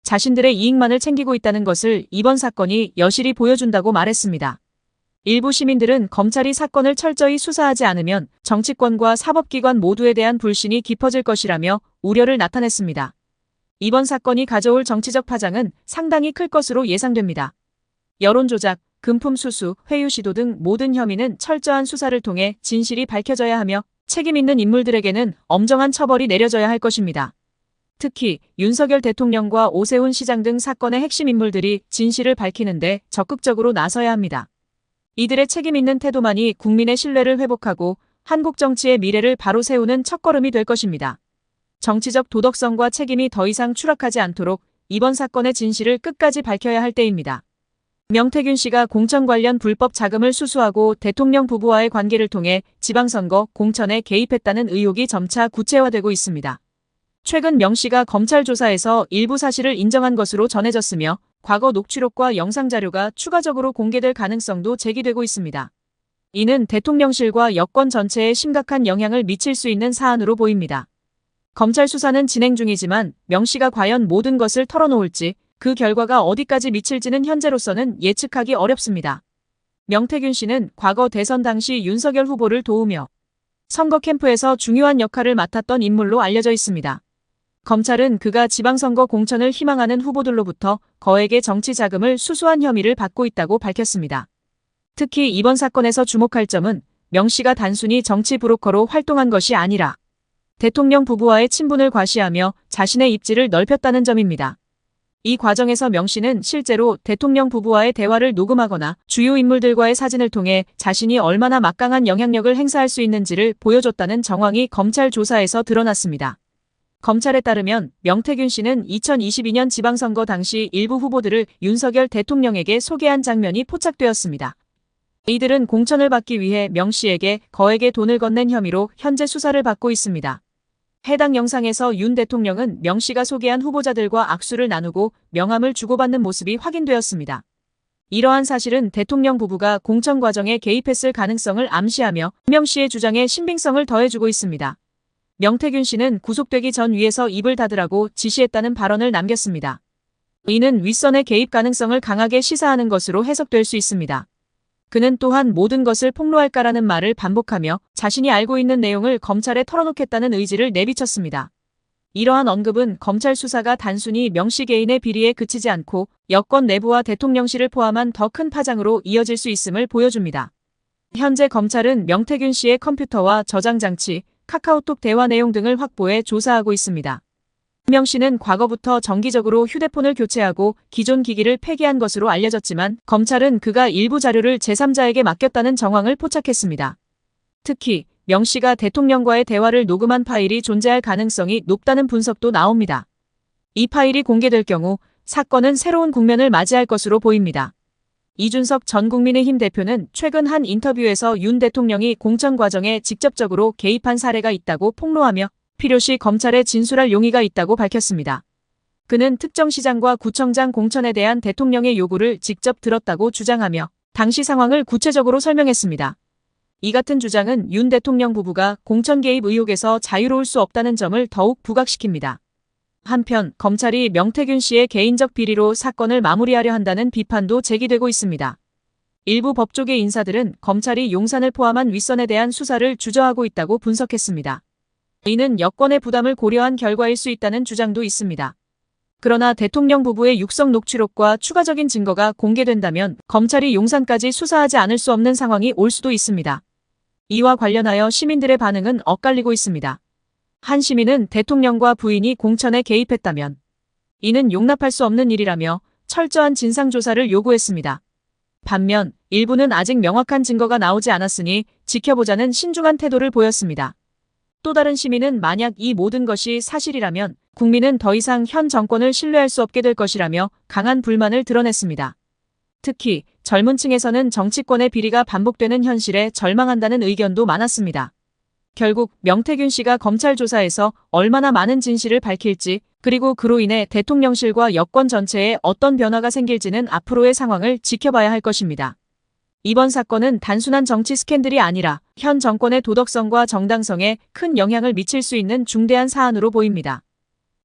자신들의 이익만을 챙기고 있다는 것을 이번 사건이 여실히 보여준다고 말했습니다. 일부 시민들은 검찰이 사건을 철저히 수사하지 않으면 정치권과 사법기관 모두에 대한 불신이 깊어질 것이라며 우려를 나타냈습니다. 이번 사건이 가져올 정치적 파장은 상당히 클 것으로 예상됩니다. 여론조작, 금품 수수, 회유 시도 등 모든 혐의는 철저한 수사를 통해 진실이 밝혀져야 하며 책임 있는 인물들에게는 엄정한 처벌이 내려져야 할 것입니다. 특히 윤석열 대통령과 오세훈 시장 등 사건의 핵심 인물들이 진실을 밝히는데 적극적으로 나서야 합니다. 이들의 책임 있는 태도만이 국민의 신뢰를 회복하고 한국 정치의 미래를 바로 세우는 첫걸음이 될 것입니다. 정치적 도덕성과 책임이 더 이상 추락하지 않도록 이번 사건의 진실을 끝까지 밝혀야 할 때입니다. 명태균 씨가 공천 관련 불법 자금을 수수하고 대통령 부부와의 관계를 통해 지방선거, 공천에 개입했다는 의혹이 점차 구체화되고 있습니다. 최근 명 씨가 검찰 조사에서 일부 사실을 인정한 것으로 전해졌으며 과거 녹취록과 영상자료가 추가적으로 공개될 가능성도 제기되고 있습니다. 이는 대통령실과 여권 전체에 심각한 영향을 미칠 수 있는 사안으로 보입니다. 검찰 수사는 진행 중이지만 명 씨가 과연 모든 것을 털어놓을지 그 결과가 어디까지 미칠지는 현재로서는 예측하기 어렵습니다. 명태균 씨는 과거 대선 당시 윤석열 후보를 도우며 선거 캠프에서 중요한 역할을 맡았던 인물로 알려져 있습니다. 검찰은 그가 지방선거 공천을 희망하는 후보들로부터 거액의 정치 자금을 수수한 혐의를 받고 있다고 밝혔습니다. 특히 이번 사건에서 주목할 점은 명 씨가 단순히 정치 브로커로 활동한 것이 아니라 대통령 부부와의 친분을 과시하며 자신의 입지를 넓혔다는 점입니다. 이 과정에서 명 씨는 실제로 대통령 부부와의 대화를 녹음하거나 주요 인물들과의 사진을 통해 자신이 얼마나 막강한 영향력을 행사할 수 있는지를 보여줬다는 정황이 검찰 조사에서 드러났습니다. 검찰에 따르면 명태균 씨는 2022년 지방선거 당시 일부 후보들을 윤석열 대통령에게 소개한 장면이 포착되었습니다. 이들은 공천을 받기 위해 명 씨에게 거액의 돈을 건넨 혐의로 현재 수사를 받고 있습니다. 해당 영상에서 윤 대통령은 명 씨가 소개한 후보자들과 악수를 나누고 명함을 주고받는 모습이 확인되었습니다. 이러한 사실은 대통령 부부가 공천 과정에 개입했을 가능성을 암시하며 명 씨의 주장에 신빙성을 더해주고 있습니다. 명태균 씨는 구속되기 전 위에서 입을 닫으라고 지시했다는 발언을 남겼습니다. 이는 윗선의 개입 가능성을 강하게 시사하는 것으로 해석될 수 있습니다. 그는 또한 모든 것을 폭로할까라는 말을 반복하며 자신이 알고 있는 내용을 검찰에 털어놓겠다는 의지를 내비쳤습니다. 이러한 언급은 검찰 수사가 단순히 명 씨 개인의 비리에 그치지 않고 여권 내부와 대통령실을 포함한 더 큰 파장으로 이어질 수 있음을 보여줍니다. 현재 검찰은 명태균 씨의 컴퓨터와 저장 장치, 카카오톡 대화 내용 등을 확보해 조사하고 있습니다. 명 씨는 과거부터 정기적으로 휴대폰을 교체하고 기존 기기를 폐기한 것으로 알려졌지만 검찰은 그가 일부 자료를 제3자에게 맡겼다는 정황을 포착했습니다. 특히 명 씨가 대통령과의 대화를 녹음한 파일이 존재할 가능성이 높다는 분석도 나옵니다. 이 파일이 공개될 경우 사건은 새로운 국면을 맞이할 것으로 보입니다. 이준석 전 국민의힘 대표는 최근 한 인터뷰에서 윤 대통령이 공천 과정에 직접적으로 개입한 사례가 있다고 폭로하며 필요시 검찰에 진술할 용의가 있다고 밝혔습니다. 그는 특정 시장과 구청장 공천에 대한 대통령의 요구를 직접 들었다고 주장하며 당시 상황을 구체적으로 설명했습니다. 이 같은 주장은 윤 대통령 부부가 공천 개입 의혹에서 자유로울 수 없다는 점을 더욱 부각시킵니다. 한편 검찰이 명태균 씨의 개인적 비리로 사건을 마무리하려 한다는 비판도 제기되고 있습니다. 일부 법조계 인사들은 검찰이 용산을 포함한 윗선에 대한 수사를 주저하고 있다고 분석했습니다. 이는 여권의 부담을 고려한 결과일 수 있다는 주장도 있습니다. 그러나 대통령 부부의 육성 녹취록과 추가적인 증거가 공개된다면 검찰이 용산까지 수사하지 않을 수 없는 상황이 올 수도 있습니다. 이와 관련하여 시민들의 반응은 엇갈리고 있습니다. 한 시민은 대통령과 부인이 공천에 개입했다면 이는 용납할 수 없는 일이라며 철저한 진상조사를 요구했습니다. 반면 일부는 아직 명확한 증거가 나오지 않았으니 지켜보자는 신중한 태도를 보였습니다. 또 다른 시민은 만약 이 모든 것이 사실이라면 국민은 더 이상 현 정권을 신뢰할 수 없게 될 것이라며 강한 불만을 드러냈습니다. 특히 젊은 층에서는 정치권의 비리가 반복되는 현실에 절망한다는 의견도 많았습니다. 결국 명태균 씨가 검찰 조사에서 얼마나 많은 진실을 밝힐지, 그리고 그로 인해 대통령실과 여권 전체에 어떤 변화가 생길지는 앞으로의 상황을 지켜봐야 할 것입니다. 이번 사건은 단순한 정치 스캔들이 아니라 현 정권의 도덕성과 정당성에 큰 영향을 미칠 수 있는 중대한 사안으로 보입니다.